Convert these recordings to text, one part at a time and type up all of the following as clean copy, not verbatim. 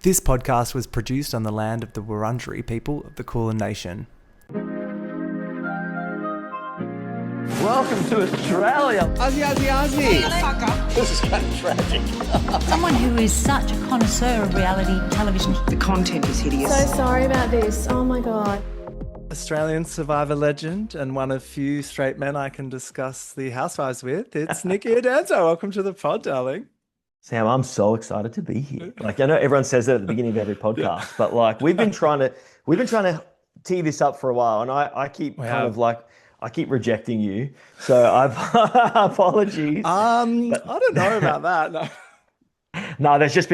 This podcast was produced on the land of the Wurundjeri people of the Kulin Nation. Welcome to Australia. Aussie, Aussie, Aussie. This is kind of tragic. Someone who is such a connoisseur of reality television. The content is hideous. So sorry about this. Oh my God. Australian survivor legend and one of few straight men I can discuss the housewives with. It's Nick Iadanza. Welcome to the pod, darling. Sam, I'm so excited to be here. Like, I know everyone says that at the beginning of every podcast, but like we've been trying to tee this up for a while, and I keep I keep rejecting you. So I've apologies. I don't know about that. No. No, there's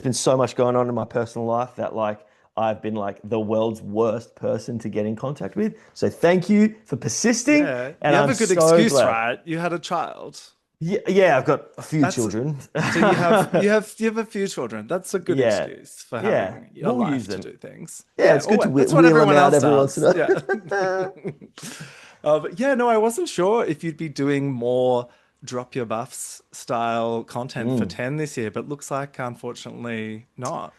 been so much going on in my personal life that like I've been like the world's worst person to get in contact with. So thank you for persisting. Yeah. And you have I'm a good so excuse, glad. right? You had a child. Yeah, I've got a few children. So you have a few children. That's a good excuse for having your we'll life use to them. do things. Yeah, it's good to that's wheel what them everyone out else every once does. in a Yeah. But yeah, no, I wasn't sure if you'd be doing more drop your buffs style content for 10 this year, but looks like unfortunately not.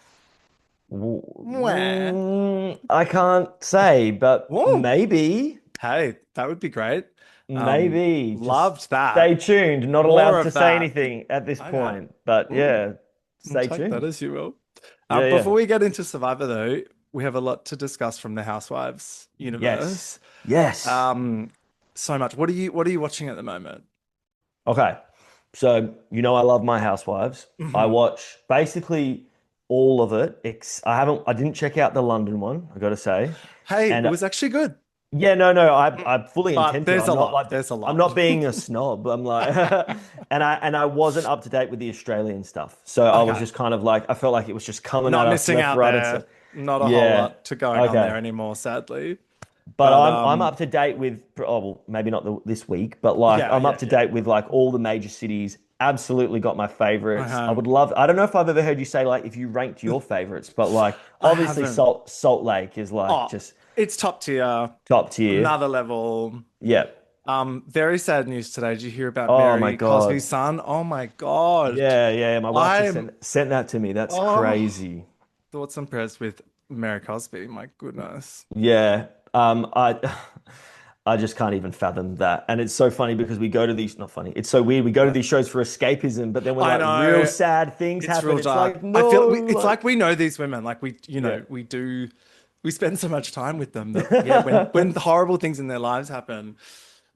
I can't say, but Whoa. maybe. Hey, that would be great. Maybe. Just Loved that. Stay tuned. Not More allowed of to that. say anything at this point. But yeah, stay Take tuned. that as you will. Yeah. Before we get into Survivor, though, we have a lot to discuss from the Housewives universe. Yes. So much. What are you watching at the moment? Okay. So, I love my Housewives. I watch basically all of it. I didn't check out the London one, I got to say. Hey, And it was actually good. Yeah, no, I fully But intend to. there's I'm a not lot. like- There's a lot. I'm not being a snob. I'm like, and I wasn't up to date with the Australian stuff, so I was just kind of like, I felt like it was just coming Not at us missing left, out right, there. and center. Not a whole Yeah. lot to going on Okay. there anymore, sadly. But I'm up to date with, well, maybe not this week, but like I'm up to date with like all the major cities. Absolutely got my favorites. I don't know if I've ever heard you say like if you ranked your favorites, but like obviously Salt Lake is like just It's top tier. top tier. Another level. Yeah. Very sad news today. Did you hear about Oh, my Mary God. Cosby's son? Oh my God. Yeah. My wife just sent that to me. That's crazy. Thoughts and prayers with Mary Cosby. My goodness. Yeah. I just can't even fathom that. And it's so funny because we go to these, not funny, it's so weird. We go to these shows for escapism, but then when I like know. real sad things It's happen, real it's dark. like, no. I feel it's like we know these women. Like we spend so much time with them that when horrible things in their lives happen,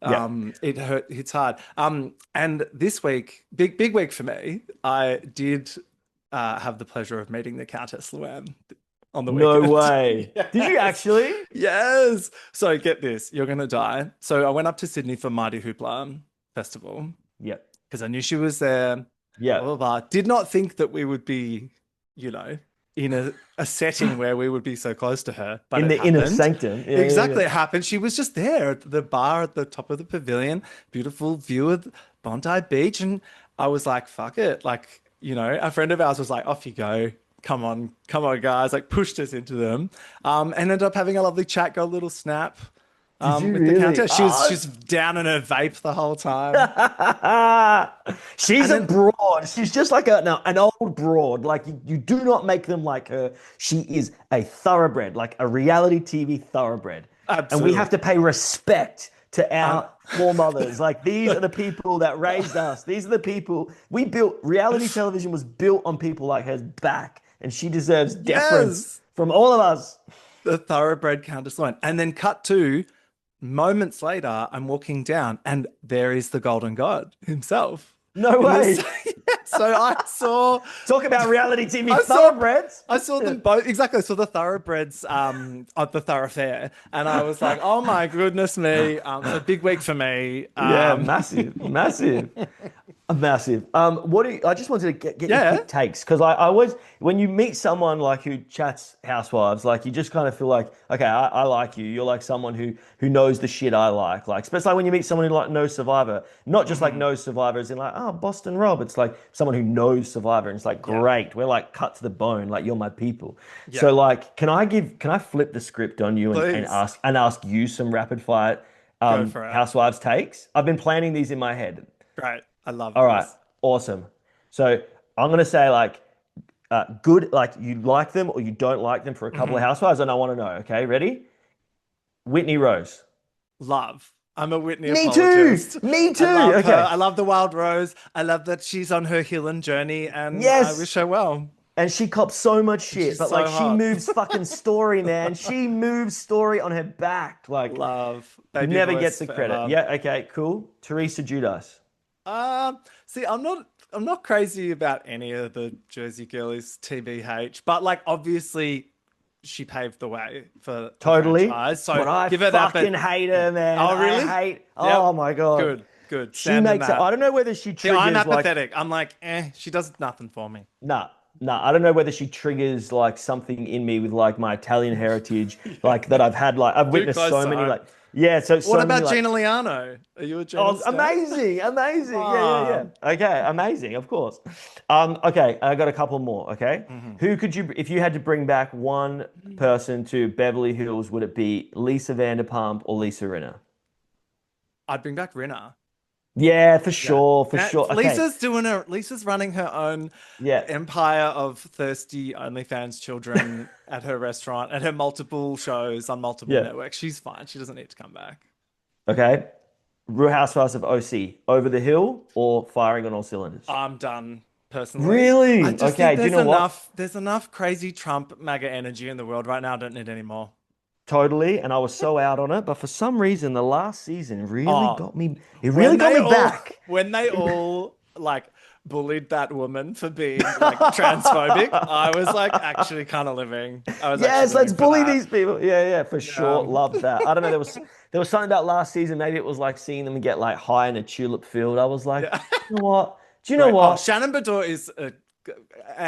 it's hard. And this week, big week for me. I did have the pleasure of meeting the Countess Luann on the weekend. No way. Yes. Did you actually? Yes. So get this, you're gonna die. So I went up to Sydney for Mighty Hoopla Festival Yep. because I knew she was there. Yeah. Blah, blah, blah. Did not think that we would be, in a setting where we would be so close to her. But In it the inner happened. sanctum. Yeah, Exactly. yeah. It happened. She was just there at the bar at the top of the pavilion, beautiful view of Bondi Beach. And I was like, fuck it. Like, a friend of ours was like, off you go. Come on, guys. Like pushed us into them. And ended up having a lovely chat, got a little snap. Did you with really? the Countess. She was down in her vape the whole time. She's a broad. She's just like an old broad. Like you do not make them like her. She is a thoroughbred, like a reality TV thoroughbred. Absolutely. And we have to pay respect to our foremothers. Like these are the people that raised us. These are the people we built. Reality television was built on people like her's back, and she deserves deference from all of us. The thoroughbred Countess Luann. And then cut to moments later, I'm walking down and there is the Golden God himself. No way. So I saw. Talk about reality TV I thoroughbreds. I saw them both. Exactly. I saw the thoroughbreds at the thoroughfare. And I was like, oh my goodness me. So big week for me. Yeah, massive. Massive. I just wanted to get your quick takes because I always, when you meet someone like who chats Housewives, like you just kind of feel like, okay, I like you. You're like someone who knows the shit I like. Like, especially when you meet someone who like knows Survivor, not just like knows Survivor as in like, oh, Boston Rob. It's like someone who knows Survivor and it's like, great. We're like cut to the bone. Like you're my people. Yeah. So like, can I flip the script on you and ask you some rapid fire Go for it. Housewives takes? I've been planning these in my head. Great. I love All this. right, awesome. So I'm gonna say like good, like you like them or you don't like them for a couple of housewives, and I want to know. Okay, ready? Whitney Rose. Love. I'm a Whitney Me too. apologist. Me too. I love her. Okay. I love the Wild Rose. I love that she's on her healing journey, and I Yes. wish her well. And she cops so much shit, She's but so like she hot. moves fucking story, man. She moves story on her back. Like Love. Baby never voice gets the credit. forever. Yeah, okay, cool. Teresa Judas. See, I'm not crazy about any of the Jersey Girlies, TBH, but like obviously she paved the way for the Totally. franchise. So But I give her that. fucking hate her, man. Oh, really? I hate. Yep. Oh my God. Good. She Stand in makes it. that. I don't know whether she See, I'm triggers like. apathetic. I'm like, she does nothing for me. Nah, I don't know whether she triggers like something in me with like my Italian heritage, like that I've had. Like I've witnessed close so to many. home. Like yeah. So What many, about like, Gina Liano? Are you a Gina Oh, stan? amazing. Yeah. Okay, amazing, of course. Okay, I got a couple more, okay? Who could you, if you had to bring back one person to Beverly Hills, would it be Lisa Vanderpump or Lisa Rinna? I'd bring back Rinna. Yeah, for sure. Okay. Lisa's running her own Yeah. empire of thirsty OnlyFans children at her restaurant, at her multiple shows on multiple Yeah. networks. She's fine. She doesn't need to come back. Okay. Real Housewives of OC, Over the Hill or Firing on All Cylinders? I'm done personally. Really? I just Okay, think do you know what? there's enough crazy Trump MAGA energy in the world right now. I don't need any more. Totally, and I was so out on it, but for some reason, the last season really Oh, got me. It really got me back. When they all like bullied that woman for being like transphobic, I was like actually kind of living. I was Yes, actually let's living for bully that. these people. Yeah, for sure. Loved that. I don't know. There was something about last season. Maybe it was like seeing them get like high in a tulip field. I was like, Yeah. you know what? Do you know Right. Oh, what? Shannon Bedore is a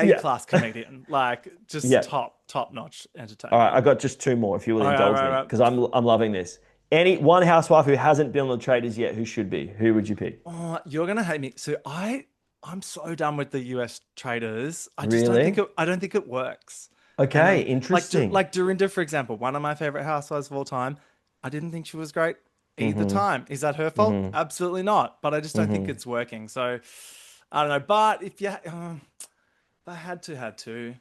Yeah. class comedian, like just Yeah. top notch entertainer. All right, I got just two more. If you will All right, indulge all right, me, all right. because I'm loving this. Any one housewife who hasn't been on the Traders yet, who should be? Who would you pick? Oh, you're gonna hate me. So I'm so done with the US traders. I Really? don't think it works. Okay, And, interesting. Like Dorinda, for example, one of my favorite housewives of all time. I didn't think she was great either Mm-hmm. time. Is that her fault? Absolutely not. But I just don't think it's working. So I don't know. But if I had to,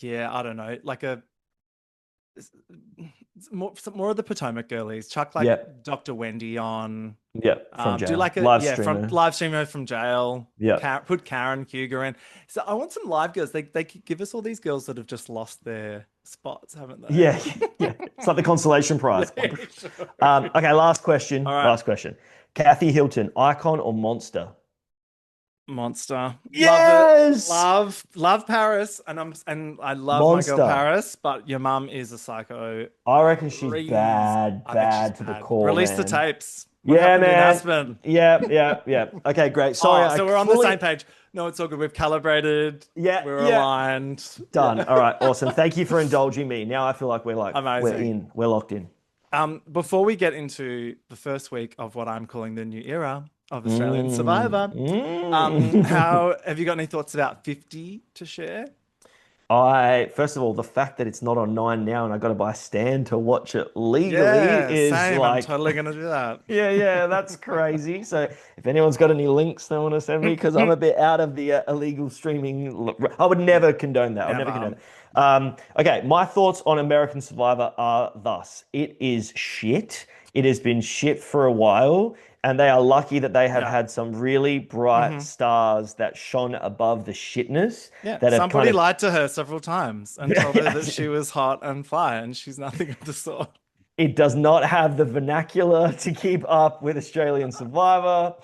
yeah, I don't know. Like some more of the Potomac girlies. Chuck like Yep. Dr. Wendy on. Yep, from jail. Do like Live from streamer. live streamer from jail. Yep. Put Karen Huger in. So I want some live girls. They give us all these girls that have just lost their spots, haven't they? Yeah. It's like the consolation prize. Yeah, sure. Okay, last question. All right. Last question. Kathy Hilton, icon or monster? Monster. Yes! Love Paris, and I love Monster. my girl Paris, but your mum is a psycho. I reckon she's Reese. bad I think she's to the bad. core, Release the man. tapes. What Yeah, happened in man. Aspen? Yeah. Okay, great. Sorry, So I we're on the fully- same page. No, it's all good. We've calibrated. Yeah, We're yeah. aligned. Done. All right, awesome. Thank you for indulging me. Now I feel like we're Amazing. we're locked in. Before we get into the first week of what I'm calling the new era of Australian Survivor, how have you got any thoughts about 50 to share? First of all, the fact that it's not on 9 now and I got to buy a stand to watch it legally Yeah, is same. like I'm totally gonna do that. yeah, that's crazy. So if anyone's got any links they want to send me, because I'm a bit out of the illegal streaming, I would never condone that. I would never condone that. Okay, my thoughts on American Survivor are thus: it is shit. It has been shit for a while, and they are lucky that they have had some really bright stars that shone above the shitness. Yeah, that have somebody kind of, lied to her several times and told her that she was hot and fly, and she's nothing of the sort. It does not have the vernacular to keep up with Australian Survivor.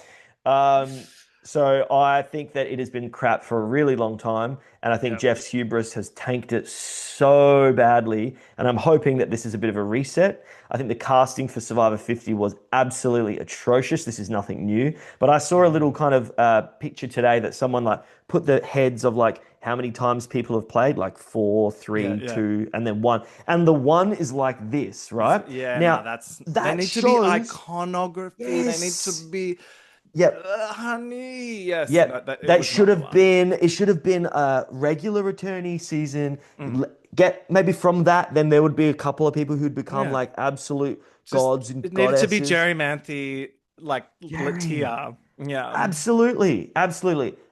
So I think that it has been crap for a really long time. And I think Jeff's hubris has tanked it so badly. And I'm hoping that this is a bit of a reset. I think the casting for Survivor 50 was absolutely atrocious. This is nothing new. But I saw a little kind of picture today that someone like put the heads of like how many times people have played, like 4, 3, 2, and then 1. And the 1 is like this, right? Yeah, Now, they need to be iconography. Yes. They need to be honey. Yes. Yep. No, it That was should not have one. been. It should have been a regular returnee season. Get maybe from that, then there would be a couple of people who'd become like absolute gods and It needed to be goddesses. Jerry Manthe, like Latia. Yeah. Absolutely.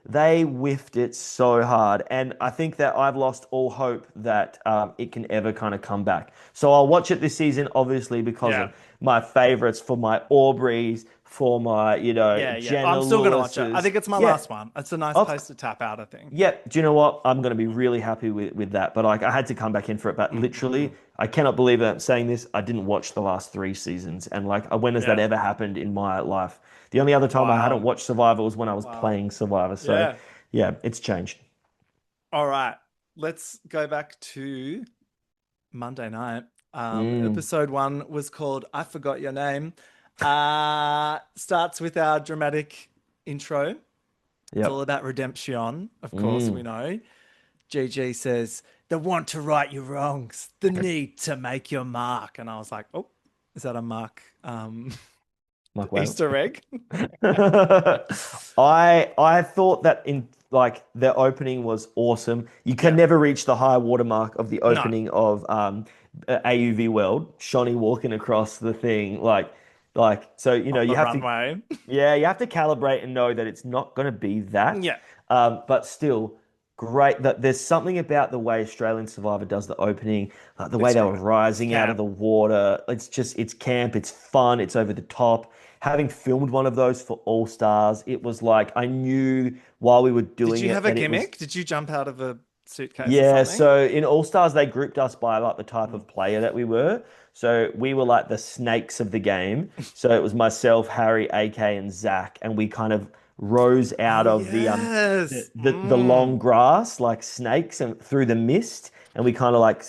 they whiffed it so hard. And I think that I've lost all hope that it can ever kind of come back. So I'll watch it this season, obviously, because Yeah. of my favorites, for my Aubreys, for my, Yeah, yeah. Jenna I'm still gonna watch it. I Lewis's. think it's my Yeah, last one. It's a nice of place to tap out, I think. yeah, do you know what? I'm going to be really happy with that. But like, I had to come back in for it. But literally, I cannot believe that I'm saying this. I didn't watch the last 3 seasons, and like, when has that Yeah. ever happened in my life? The only other time I hadn't Wow. watched Survivor was when I was playing Survivor. So Yeah. yeah, it's changed. All right. Let's go back to Monday night. Episode 1 was called I Forgot Your Name. Starts with our dramatic intro. It's all Yep. about redemption, of course, we know. Gigi says, the want to right your wrongs, the need to make your mark. And I was like, oh, is that a mark? Mark Wales. Easter egg? I thought that in like the opening was awesome. You can never reach the high watermark of the opening of AUV World. Shawnee walking across the thing, like so you know On you the have runway. to you have to calibrate and know that it's not going to be that. Yeah. But still great that there's something about the way Australian Survivor does the opening, like the way they were rising out of the water. It's camp, it's fun, it's over the top. Having filmed one of those for All Stars, it was like I knew while we were doing it. Did you have a that it was- gimmick? Did you jump out of a suitcase or yeah, something? so in All Stars, they grouped us by like the type of player that we were. So we were like the snakes of the game. So it was myself, Harry, AK, and Zach, and we kind of rose out of Yes. the long grass like snakes and through the mist, and we kind of like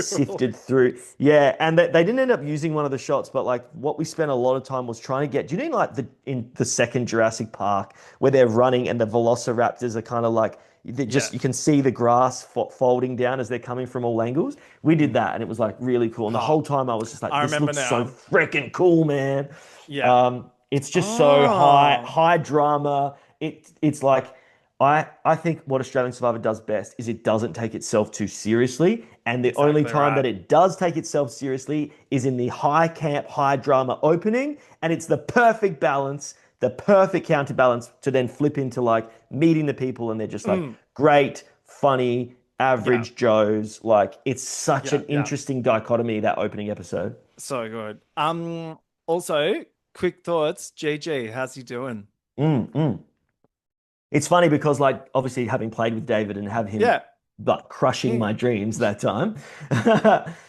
sifted through. Yeah, and they didn't end up using one of the shots, but like what we spent a lot of time was trying to get. Do you know like in the second Jurassic Park where they're running and the velociraptors are kind of like you can see the grass folding down as they're coming from all angles. We did that, and it was like really cool. And the whole time I was just like, I this remember looks so now. freaking cool, man. Yeah. It's just so high drama. It's like I think what Australian Survivor does best is it doesn't take itself too seriously, and the only time that it does take itself seriously is in the high camp, high drama opening, and it's the perfect balance, the perfect counterbalance to then flip into like meeting the people, and they're just like great, funny, average Joes. Like it's such an interesting dichotomy, that opening episode. So good. Also, quick thoughts. GG, how's he doing? It's funny because, like, obviously having played with David and have him like crushing my dreams that time,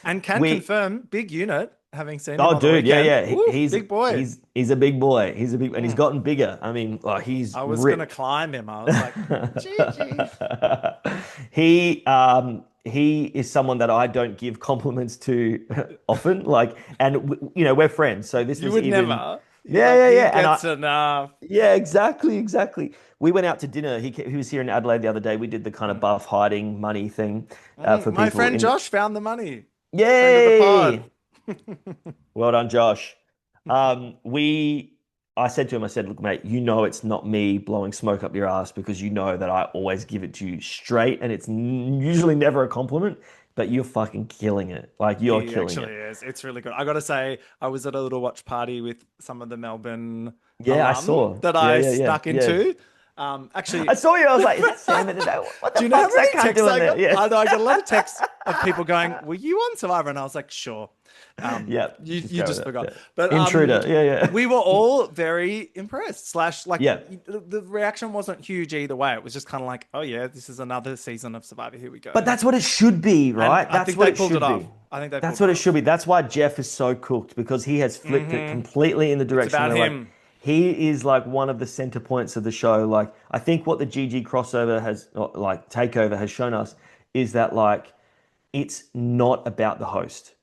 and can confirm big unit. Having seen him oh, on the dude, yeah, weekend. Ooh, he's big boy. He's a big boy. He's a big, and he's gotten bigger. I mean, like he's. I was ripped. gonna climb him. I was like, GG. He is someone that I don't give compliments to often. Like, and you know, we're friends, so this You was would even. never. Yeah. He And gets enough. yeah, exactly. We went out to dinner. He was here in Adelaide the other day. We did the kind of buff hiding money thing for people. My friend Josh found the money. Yay! Friend of the pod. Well done, Josh. I said to him, I said, look, mate, you know it's not me blowing smoke up your ass because you know that I always give it to you straight, and it's usually never a compliment. But you're fucking killing it. Like you're killing it. It actually is. It's really good. I got to say, I was at a little watch party with some of the Melbourne I saw that I snuck into. Actually, I saw you. I was like, is that Sam in today? What the do you know how fuck's many that cunt texts doing I there? got? Yeah. I know I got a lot of texts of people going, "Were you on Survivor?" And I was like, "Sure." You just forgot. Yeah. But Intruder. Yeah. We were all very impressed. The reaction wasn't huge either way. It was just kind of like, "Oh yeah, this is another season of Survivor. Here we go." But that's what it should be, right? And I think they pulled it off. I think that's what it should be. That's why Jeff is so cooked, because he has flipped it completely in the direction about where, him. like, he is like one of the center points of the show. Like, I think what the GG crossover takeover has shown us is that like it's not about the host.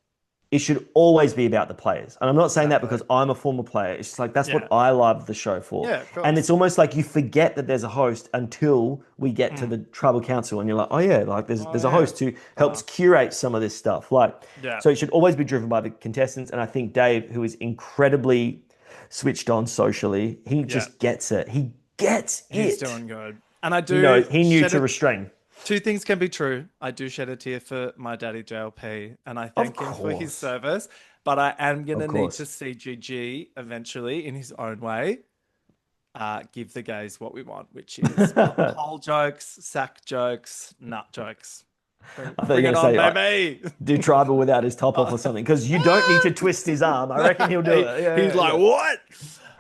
It should always be about the players. And I'm not saying that because I'm a former player. It's just like that's what I love the show for. Yeah, of course. And it's almost like you forget that there's a host until we get to the tribal council, and you're like, oh yeah, like there's a host who helps curate some of this stuff. So it should always be driven by the contestants. And I think Dave, who is incredibly switched on socially, he just gets it. He gets it. He's doing good. And I do. He knew to restrain. Two things can be true. I do shed a tear for my daddy JLP, and I thank him for his service. But I am going to need to see GG eventually in his own way. give the gays what we want, which is pole jokes, sack jokes, nut jokes. I thought Bring you it were on, going to say, baby. do tribal without his top off or something, because you don't need to twist his arm. I reckon he'll do it. Yeah, He's like, what?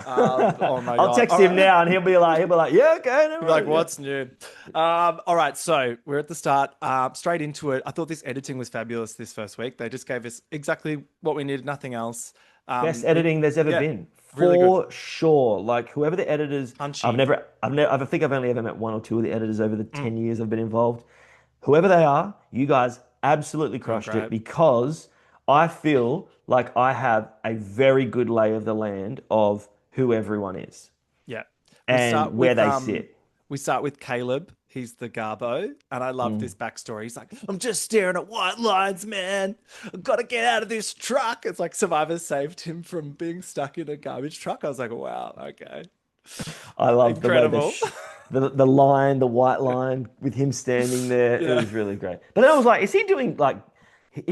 Oh my I'll God. text All him right. now, and he'll be like, yeah, okay. No You're like, worries, what's new? All right, so we're at the start. Straight into it. I thought this editing was fabulous this first week. They just gave us exactly what we needed, nothing else. Best editing there's ever yeah, been, really for sure. Like whoever the editors, Punchy. I think I've only ever met one or two of the editors over the 10 years I've been involved. Whoever they are, you guys absolutely crushed it, great. because I feel like I have a very good lay of the land of who everyone is Yeah. and where they sit. We start with Caleb. He's the Garbo, and I love this backstory. He's like, I'm just staring at white lines, man. I've got to get out of this truck. It's like Survivor saved him from being stuck in a garbage truck. I was like, wow, okay. I love Incredible. the line, the white line with him standing there. Yeah. It was really great. But then I was like, is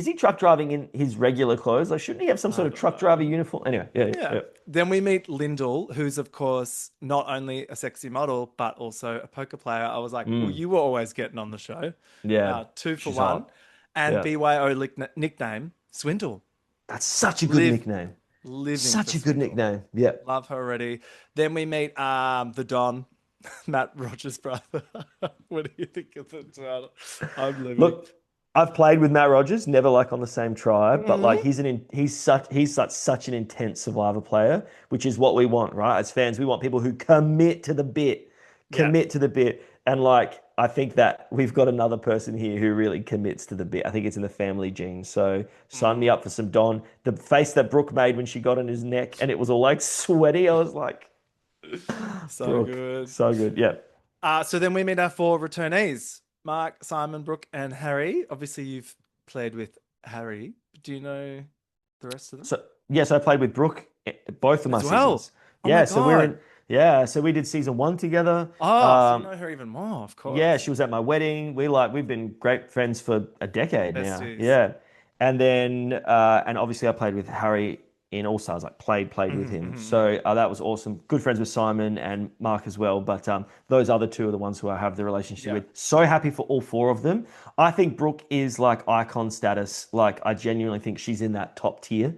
he truck driving in his regular clothes? Like, shouldn't he have some sort of truck driver uniform? Anyway, yeah. Then we meet Lyndall, who's of course not only a sexy model but also a poker player. I was like, well, you were always getting on the show. Yeah. 2 for She's 1. hot. And Yeah. BYO nickname Swindle. That's such a good nickname. Living Such for a good Swindle. nickname. Yeah. Love her already. Then we meet the Don, Matt Rogers' brother. What do you think of the Don? I'm living. Look, I've played with Matt Rogers, never like on the same tribe, but like he's such an intense Survivor player, which is what we want, right? As fans, we want people who commit to the bit, and like I think that we've got another person here who really commits to the bit. I think it's in the family gene. So sign me up for some Don. The face that Brooke made when she got on his neck and it was all like sweaty, I was like, So Brooke, good. so good, yeah. So then we meet our 4 returnees, Mark, Simon, Brooke, and Harry. Obviously, you've played with Harry. Do you know the rest of them? So yes, I played with Brooke both of my seasons. Oh yeah, my so we're in. God. Yeah, so we did season 1 together. So you know her even more, of course. Yeah, she was at my wedding. We've been great friends for a decade now. Besties. Yeah, and then and obviously I played with Harry in All Stars. Like played with him. So that was awesome. Good friends with Simon and Mark as well. But those other 2 are the ones who I have the relationship with. So happy for all 4 of them. I think Brooke is like icon status. Like I genuinely think she's in that top tier.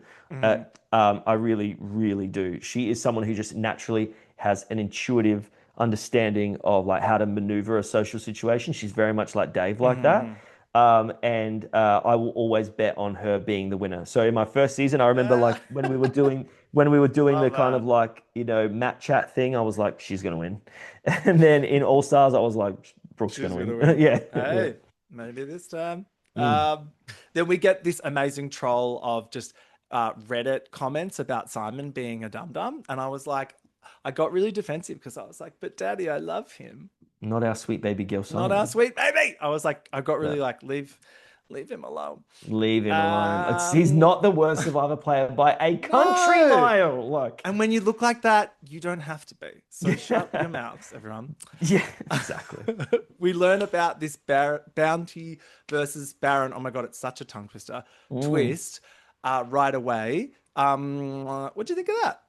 I really, really do. She is someone who just naturally has an intuitive understanding of like how to maneuver a social situation. She's very much like Dave like that. And I will always bet on her being the winner. So in my first season, I remember like when we were doing the kind of like, Matt chat thing, I was like, she's going to win. And then in All Stars, I was like, Brooke's going to win. Yeah. Hey, maybe this time. Then we get this amazing troll of just Reddit comments about Simon being a dum-dum. And I was like, I got really defensive because I was like, but Daddy, I love him. Not our sweet baby girl Simon. Not our sweet baby. I was like, I got really like, leave him alone. Leave him alone. He's not the worst Survivor player by a country mile. Like, and when you look like that, you don't have to be. So shut your mouths, everyone. Yeah, exactly. We learn about this bounty versus Baron. Oh my God, it's such a tongue twister. Twist right away. What do you think of that?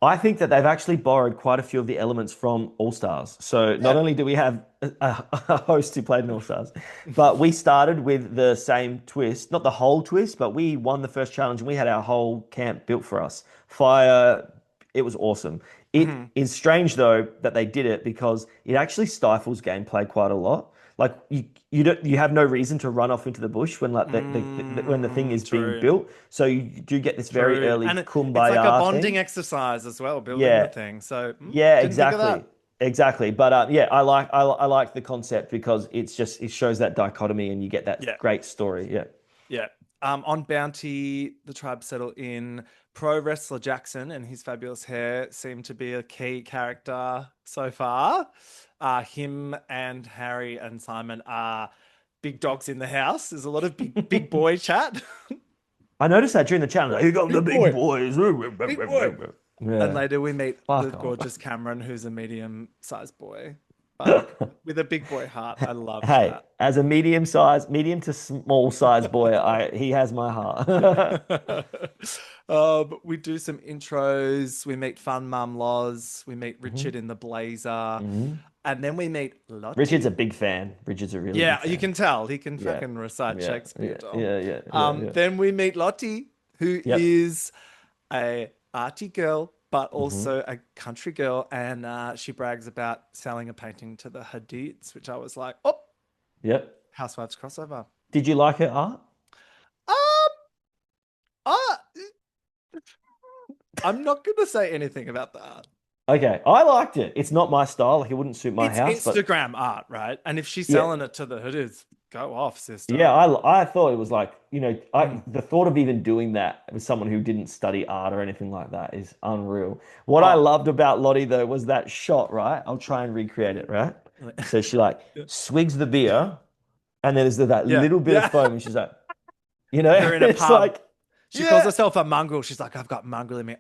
I think that they've actually borrowed quite a few of the elements from All Stars. So not only do we have a host who played in All Stars, but we started with the same twist, not the whole twist, but we won the first challenge and we had our whole camp built for us. Fire, it was awesome. It is strange though that they did it because it actually stifles gameplay quite a lot. Like you have no reason to run off into the bush when like when the thing is being built. So you do get this very early and kumbaya. It's like a bonding thing. Exercise as well, building the thing. So yeah, exactly. But I like the concept because it shows that dichotomy and you get that great story. Yeah. On Bounty, the tribe settle in. Pro wrestler Jackson and his fabulous hair seem to be a key character so far. Him and Harry and Simon are big dogs in the house. There's a lot of big boy chat. I noticed that during the challenge. Like, you got the big boys. Big boy. Yeah. And later we meet the gorgeous Cameron, who's a medium-sized boy. with a big boy heart. I love Hey, that. as a medium to small size boy, he has my heart. We do some intros. We meet Fun Mum Loz. We meet Richard in the blazer. And then we meet Richard's a Lottie. big fan. Richard's a really big Yeah, you fan. can tell. He can Yeah. fucking recite Yeah. Shakespeare, Yeah. Dom. Yeah. Yeah. Yeah. Yeah. Then we meet Lottie, who Yep. is a arty girl, but Mm-hmm. also a country girl. And she brags about selling a painting to the Hadids, which I was like, oh, Yep. Housewives crossover. Did you like her art? Um, uh, I'm not going to say anything about that. Okay, I liked it. It's not my style. Like it wouldn't suit my It's house, but Instagram art, right? And if she's yeah, selling it to the Hadids, go off, sister. yeah. I thought it was like the thought of even doing that with someone who didn't study art or anything like that is unreal. What I Oh. loved about Lottie though was that shot. Right, I'll try and recreate it. Right, so she like swigs the beer, and then there's that Yeah. little bit Yeah. of foam, and she's like, They're in a it's pub. like. She calls herself a mongrel. She's like, I've got mongrel in me.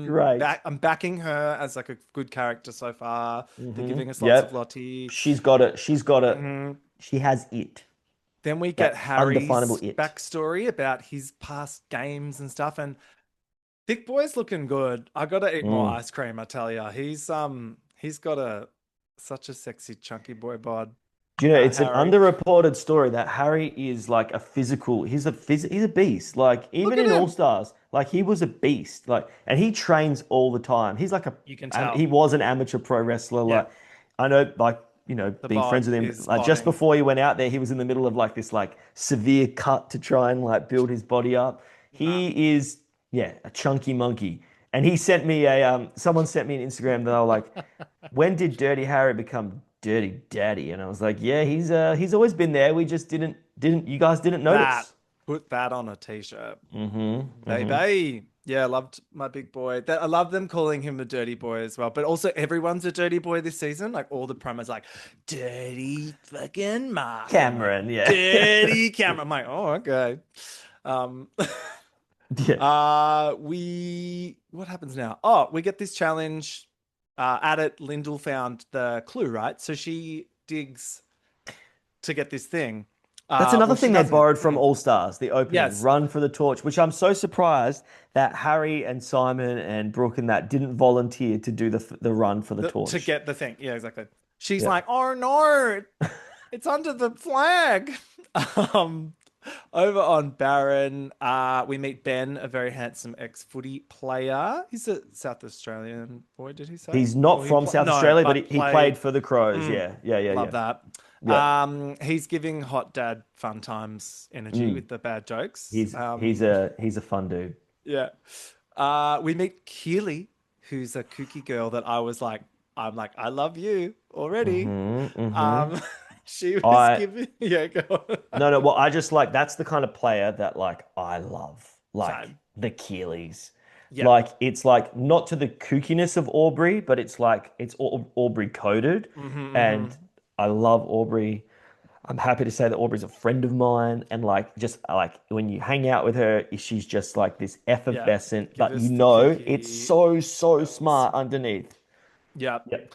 Great. I'm backing her as like a good character so far. They're giving us lots Yep. of Lottie. She's got it. She's got it. She has it. Then we get That Harry's undefinable it. backstory about his past games and stuff. And Thick Boy's looking good. I gotta eat more ice cream, I tell ya. He's got such a sexy chunky boy bod. Do you know, it's Harry. an underreported story that Harry is like a physical, he's a beast. Like even at in him. All Stars, like he was a beast. Like, and he trains all the time. He's like You can tell. he was an amateur pro wrestler. Yeah. Like I know, like, being bod friends with him, is like just bodding. before he went out there, he was in the middle of like this like severe cut to try and like build his body up. He is, a chunky monkey. And he sent me someone sent me an Instagram that I was like, when did Dirty Harry become Dirty Daddy? And I was like, yeah, he's always been there. We just didn't you guys didn't notice. Put that on a t-shirt. Baby. Yeah, I loved my big boy. I love them calling him a dirty boy as well. But also everyone's a dirty boy this season. Like all the promos like dirty fucking Mark. Cameron, yeah. Dirty Cameron. I'm like, oh, okay. Yeah. What happens now? Oh, we get this challenge. At it, Lyndall found the clue, right? So she digs to get this thing. That's another thing they doesn't. borrowed from All Stars, the opening, Yes. Run for the Torch, which I'm so surprised that Harry and Simon and Brooke and that didn't volunteer to do the run for the torch. To get the thing. Yeah, exactly. She's like, oh no, it's under the flag. Over on Barron, we meet Ben, a very handsome ex-footy player. He's a South Australian boy, did he say? He's not from South Australia, but he played for the Crows. Yeah. Love that. Yeah. He's giving hot dad fun times energy with the bad jokes. He's a fun dude. Yeah. We meet Keely, who's a kooky girl that I'm like, I love you already. She was giving, go on. No. Well, I just like that's the kind of player that like I love, like Same. the Keeleys. Yep. Like it's like not to the kookiness of Aubrey, but it's like it's Aubrey coded, and I love Aubrey. I'm happy to say that Aubrey's a friend of mine, and like just like when you hang out with her, she's just like this effervescent, but us you the know kooky it's so smart underneath. Yeah. Yep.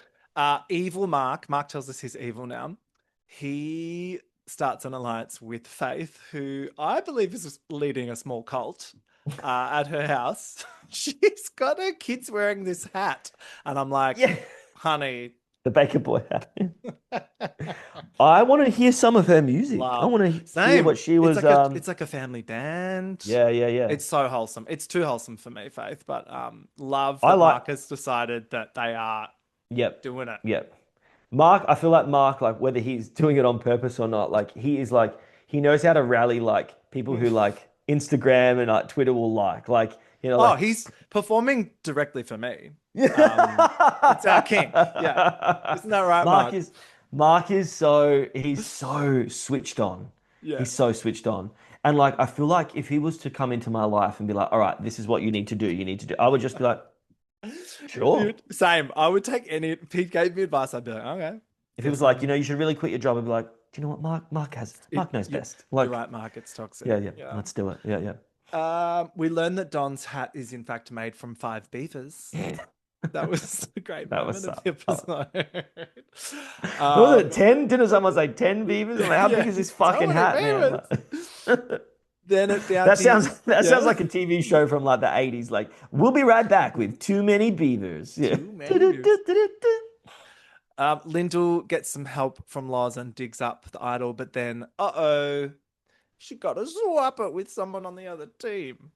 Evil Mark. Mark tells us he's evil now. He starts an alliance with Faith, who I believe is leading a small cult at her house. She's got her kids wearing this hat. And I'm like, honey. The Baker Boy hat. I want to hear some of her music. Love. I want to hear what she was. It's like a family band. Yeah. It's so wholesome. It's too wholesome for me, Faith. But love that Mark has decided that they are doing it. Yep. Mark, I feel like Mark, like whether he's doing it on purpose or not, like he is like he knows how to rally like people who like Instagram and like Twitter will like he's performing directly for me. It's our king. Yeah, isn't that right, Mark? Mark is so switched on. Yeah, he's so switched on. And like I feel like if he was to come into my life and be like, all right, this is what you need to do, I would just be like, sure. Dude, same. I would take any. If he gave me advice, I'd be like, okay. If he was like, you should really quit your job, I'd be like, do you know what, Mark knows best. Like, you're right, Mark. It's toxic. Yeah. Let's do it. Yeah. We learn that Don's hat is in fact made from 5 beavers. That was a great That was moment of the episode. Was it 10? Didn't someone say 10 beavers? I'm like, how big is this so fucking many hat, man? beavers. Then at That Bounty, sounds like a TV show from like the 80s. Like, we'll be right back with too many beavers. Yeah. Too many beavers. Lyndall gets some help from Loz and digs up the idol, but then, she got to swap it with someone on the other team,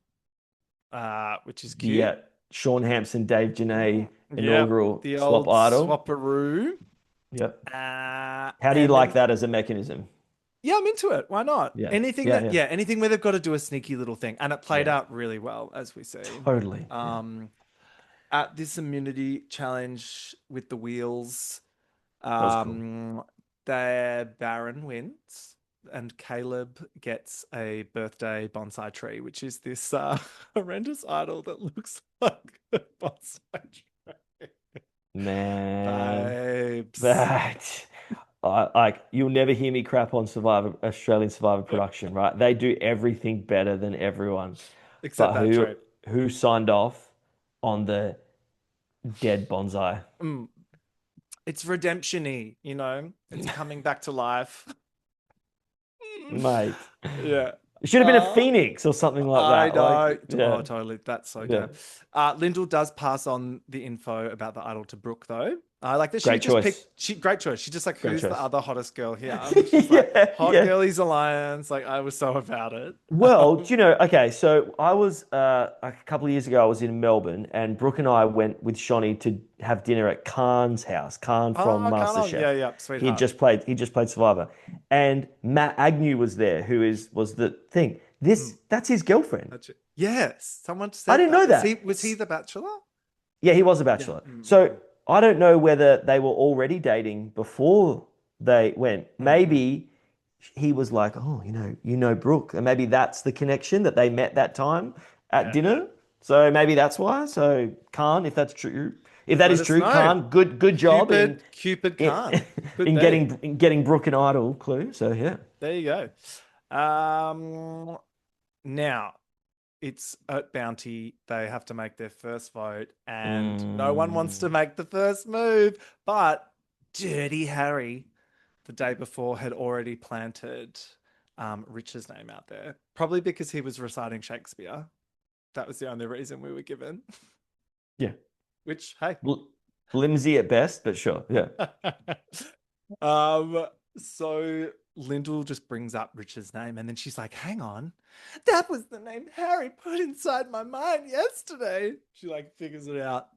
which is cute. Yeah, Sean Hampson, Dave Janae, inaugural the swap old idol. swapperoo. Yep. How do you like that as a mechanism? Yeah, I'm into it. Why not? Yeah. Anything anything where they've got to do a sneaky little thing, and it played out really well, as we see. Totally. At this immunity challenge with the wheels, cool. their Baron wins, and Caleb gets a birthday bonsai tree, which is this horrendous idol that looks like a bonsai tree. Man, Babes. like you'll never hear me crap on Australian Survivor production, right? They do everything better than everyone. Except but that tree. who signed off on the dead bonsai? It's redemption-y, you know? It's coming back to life. Mate. Yeah. It should have been a phoenix or something like that. I know. Yeah. Oh, totally. That's so good. Lyndall does pass on the info about the idol to Brooke, though. I like that. Great choice. Great choice. She just like, who's the other hottest girl here? She's like, Hot Girlies Alliance. Like, I was so about it. Well, do you know, okay, so I was, a couple of years ago, I was in Melbourne, and Brooke and I went with Shani to have dinner at Khan's house. Khan from MasterChef. Yeah, sweetheart. He just played Survivor. And Matt Agnew was there, was the thing. That's his girlfriend. Yes. Someone said I didn't know that. Was he the Bachelor? Yeah, he was a Bachelor. Yeah. So I don't know whether they were already dating before they went. Maybe he was like, oh, you know Brooke. And maybe that's the connection, that they met that time at dinner. So maybe that's why. So Khan, if that's true, if that is true, Khan, good job Cupid Khan. in getting Brooke an idol clue. So yeah. There you go. Now, it's at Bounty. They have to make their first vote, and no one wants to make the first move. But Dirty Harry, the day before, had already planted Rich's name out there. Probably because he was reciting Shakespeare. That was the only reason we were given. Yeah. Which, hey. Flimsy at best, but sure. Yeah. So Lyndall just brings up Richard's name, and then she's like, hang on, that was the name Harry put inside my mind yesterday. She like figures it out.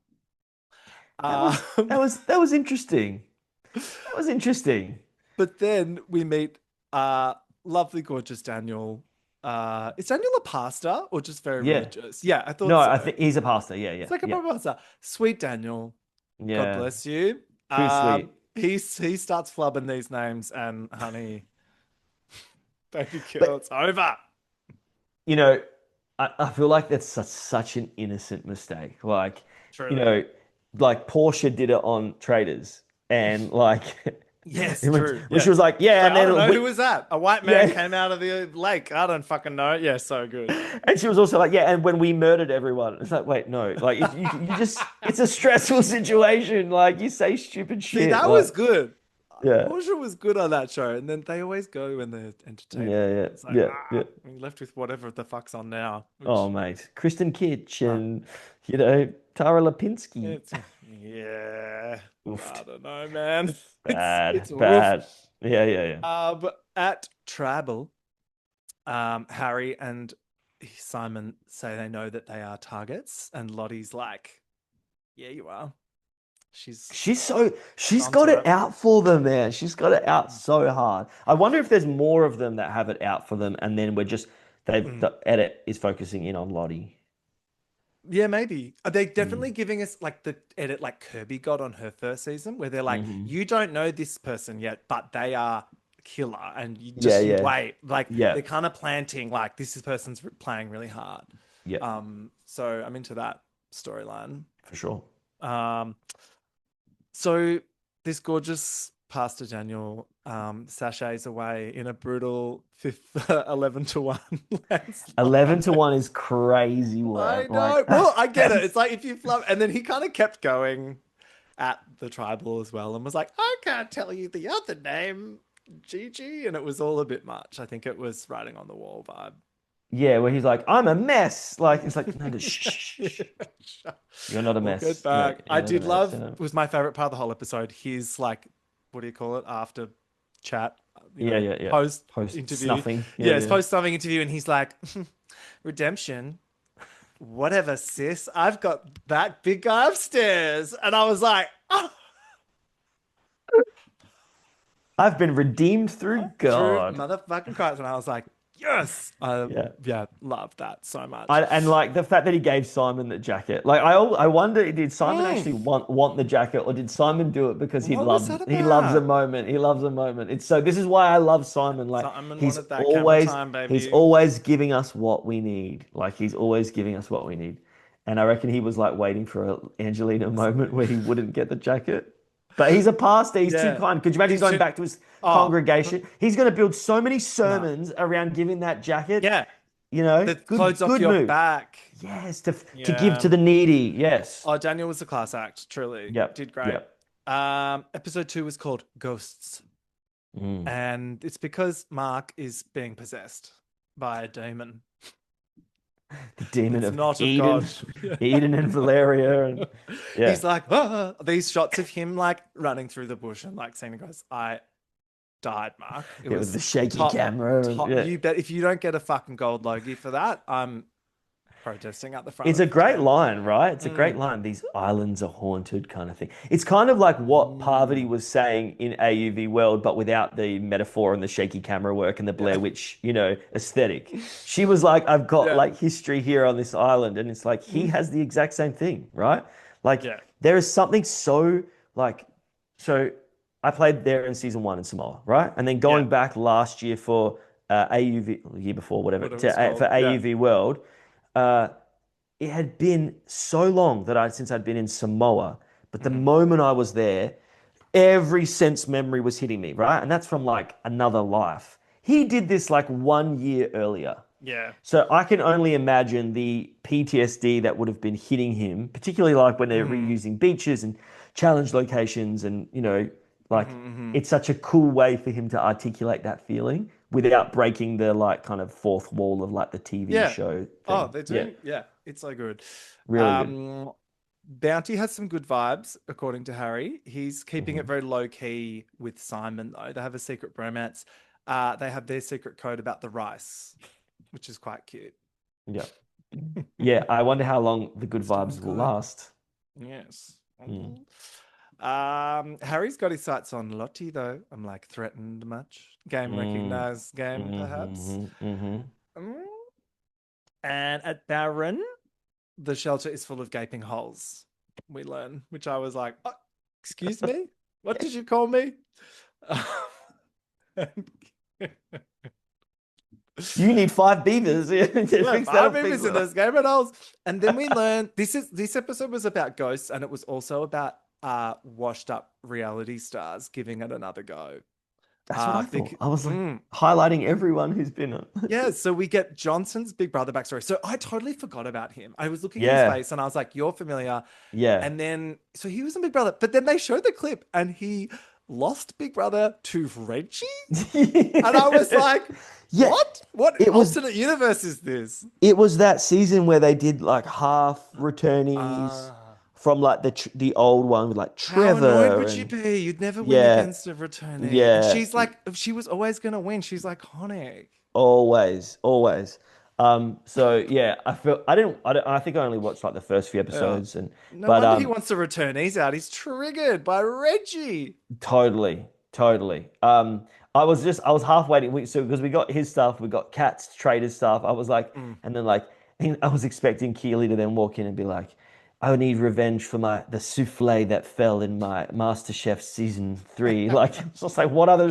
That was interesting. That was interesting. But then we meet lovely, gorgeous Daniel. Is Daniel a pastor or just very religious? Yeah, I thought so. I think he's a pastor. Yeah. It's like a pastor. Sweet Daniel. Yeah. God bless you. Too sweet. He starts flubbing these names, and honey, baby girl, it's over. You know, I feel like that's such an innocent mistake. Like, Truly. Like Portia did it on Traders, and like, yes, true. She was like, yeah, and I then don't know who was that? A white man came out of the lake. I don't fucking know. Yeah, so good. And she was also like, yeah, and when we murdered everyone, it's like, wait, no, like you just, it's a stressful situation. Like you say stupid shit. See, that was good. Yeah, Portia was good on that show, and then they always go when they're entertaining. Yeah. It's like, we're left with whatever the fuck's on now. Oh, mate, Kristen Kitsch and Tara Lipinski. I don't know, man. Bad. Yeah. At Tribal, Harry and Simon say they know that they are targets, and Lottie's like, "Yeah, you are." She's got it out for them, man. She's got it out so hard. I wonder if there's more of them that have it out for them, and then the edit is focusing in on Lottie. Yeah, maybe. Are they definitely giving us like the edit like Kirby got on her first season, where they're like, you don't know this person yet, but they are killer, and you just wait. Like they're kind of planting like this person's playing really hard. Yeah. So I'm into that storyline for sure. So this gorgeous Pastor Daniel sachets away in a brutal 11-1 landslide. 11-1 is crazy I work. know. Like, Well, I get it. It's like if you flub, and then he kind of kept going at the tribal as well, and was like, "I can't tell you the other name, Gigi," and it was all a bit much. I think it was writing on the wall vibe. yeah, where he's like, I'm a mess. Like, it's like, no, shh. You're not a mess. Good back. You're I not a did mess, love. you know? It was my favorite part of the whole episode. His like, what do you call it? After chat. Yeah. Post interview. Snuffing. Yeah, it's post snuffing interview, and he's like, redemption. Whatever, sis. I've got that big guy upstairs, and I was like, oh. I've been redeemed through God. Motherfucking Christ. And I was like, yes. Yeah, love that so much. And like the fact that he gave Simon the jacket. Like I wonder, did Simon actually want the jacket, or did Simon do it because he loves a moment? He loves a moment. It's so this is why I love Simon. Like Simon he's wanted that always camera time, baby. he's always giving us what we need. Like he's always giving us what we need. And I reckon he was like waiting for an Angelina moment where he wouldn't get the jacket. But he's a pastor. He's too kind. Could you imagine going back to his congregation? He's going to build so many sermons around giving that jacket. Yeah. You know, the clothes off your back. Yes, to give to the needy. Yes. Oh, Daniel was a class act, truly. Yep. Did great. Yep. Episode 2 was called Ghosts. And it's because Mark is being possessed by a demon. The demon it's of not Eden, of God. Eden and Valeria. And he's like, these shots of him like running through the bush and like saying, guys, I died, Mark. It was the shaky camera. You bet if you don't get a fucking gold Logie for that, I'm protesting at the front. It's a great line, right? It's a great line. These islands are haunted kind of thing. It's kind of like what Parvati was saying in AUV World, but without the metaphor and the shaky camera work and the Blair Witch, aesthetic. She was like, I've got like history here on this island. And it's like, he has the exact same thing, right? Like there is something so I played there in season 1 in Samoa, right? And then going back last year for AUV, year before, whatever, for AUV World, it had been so long since I'd been in Samoa, but the moment I was there, every sense memory was hitting me, right? And that's from like another life. He did this like 1 year earlier. Yeah. So I can only imagine the PTSD that would have been hitting him, particularly like when they're reusing beaches and challenge locations and, it's such a cool way for him to articulate that feeling without breaking the like kind of fourth wall of like the TV show thing. Oh, they do. Yeah. It's so good. Really good. Bounty has some good vibes, according to Harry. He's keeping it very low key with Simon, though. They have a secret bromance. They have their secret code about the rice, which is quite cute. Yeah. Yeah. I wonder how long the good vibes will last. Yes. Harry's got his sights on Lottie, though. I'm like, threatened much? Game recognized game, perhaps. And at Baron, the shelter is full of gaping holes, we learn, which I was like, oh, excuse me? What did you call me? You need 5 beavers. 5 beavers in those gaping holes. And then we learned this episode was about ghosts, and it was also about washed up reality stars giving it another go. That's what I thought. I was like highlighting everyone who's been on. Yeah, so we get Johnson's big brother backstory. So I totally forgot about him. I was looking at his face and I was like, you're familiar. Yeah. And then, so he was a big brother, but then they showed the clip and he lost big brother to Reggie. And I was like, what alternate universe is this? It was that season where they did like half returnees. From like the old one with like Trevor. How annoyed would you be? You'd never win against a returnee. Yeah. And she's like, she was always going to win. She's iconic. Always. So yeah, I think I only watched like the first few episodes No wonder he wants to return. He's out. He's triggered by Reggie. Totally. I was half waiting. Because we got his stuff, we got Kat's Trader's stuff. I was like, and then like, I was expecting Keely to then walk in and be like, I need revenge for the souffle that fell in my MasterChef season 3. Like, it's just like, what other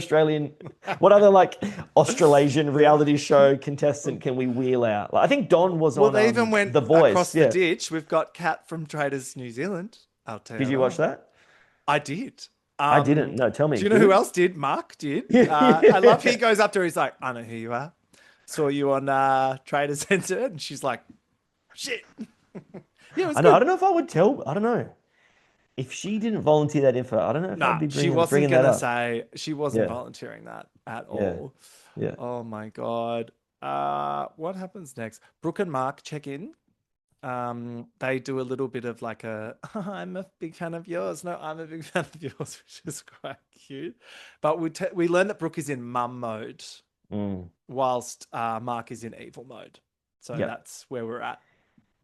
like Australasian reality show contestant can we wheel out? Like, I think Don was on they even went The Voice. Across the ditch. We've got Kat from Traders New Zealand. I'll tell you. Did you watch that? I did. I didn't. No, tell me. Do you know who else did? Mark did. I love he goes up to her. He's like, I know who you are. Saw you on Trader Center. And she's like, shit. Yeah, it was I know. good. I don't know if I would tell. I don't know. If she didn't volunteer that info, I don't know if I'd Nah, be she wasn't bringing that gonna up. say she wasn't Yeah. volunteering that at Yeah. all. Yeah. Oh my God. What happens next? Brooke and Mark check in. They do a little bit of like I'm a big fan of yours. No, I'm a big fan of yours, which is quite cute. But we learn that Brooke is in mum mode whilst Mark is in evil mode. So that's where we're at.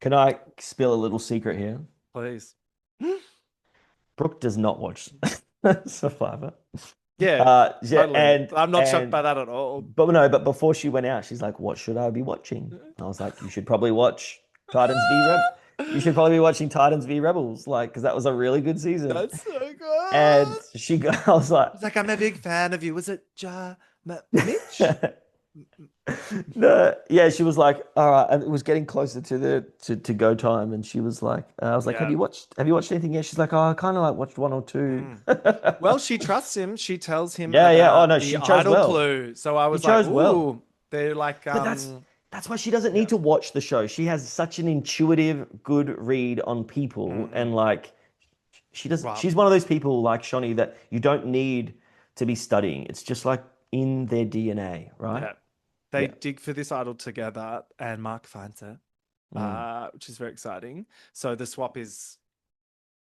Can I spill a little secret here? Please. Brooke does not watch Survivor. Yeah, Yeah, totally. and I'm not shocked by that at all. But no, but before she went out, she's like, "What should I be watching?" I was like, "You should probably watch Titans v Rebels. You should probably be watching Titans v Rebels, like, because that was a really good season." That's so good. And I was like, It's like, I'm a big fan of you. Was it Mitch? No, yeah, she was like, all right, and it was getting closer to to go time, and she was like, I was like, Yeah. have you watched anything yet? She's like, oh, I kind of like watched one or two. Well, she trusts him. She tells him Yeah, yeah. about Oh, no, the she chose idol well. clue. So I was She like, chose ooh, well. they're like, But that's why she doesn't need to watch the show. She has such an intuitive, good read on people, and like, she doesn't. Wow. She's one of those people like Shani that you don't need to be studying. It's just like in their DNA, right? yeah. They dig for this idol together, and Mark finds it, which is very exciting. So the swap is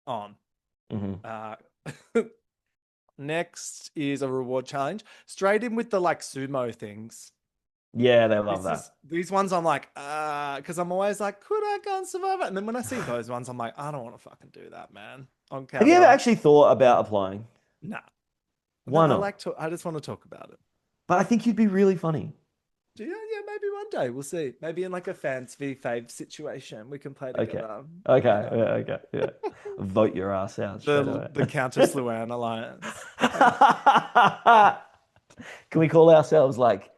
on. Next is a reward challenge. Straight in with the like sumo things. Yeah, they love that. These ones I'm like, because I'm always like, could I go and survive it? And then when I see those ones, I'm like, I don't want to fucking do that, man. On Have you ever actually thought about applying? Nah. Why No, not? I just want to talk about it. But I think you'd be really funny. Yeah, maybe one day we'll see. Maybe in like a fans v fave situation, we can play together. Okay, yeah. Vote your ass out straight away. The Countess Luann alliance. Can we call ourselves like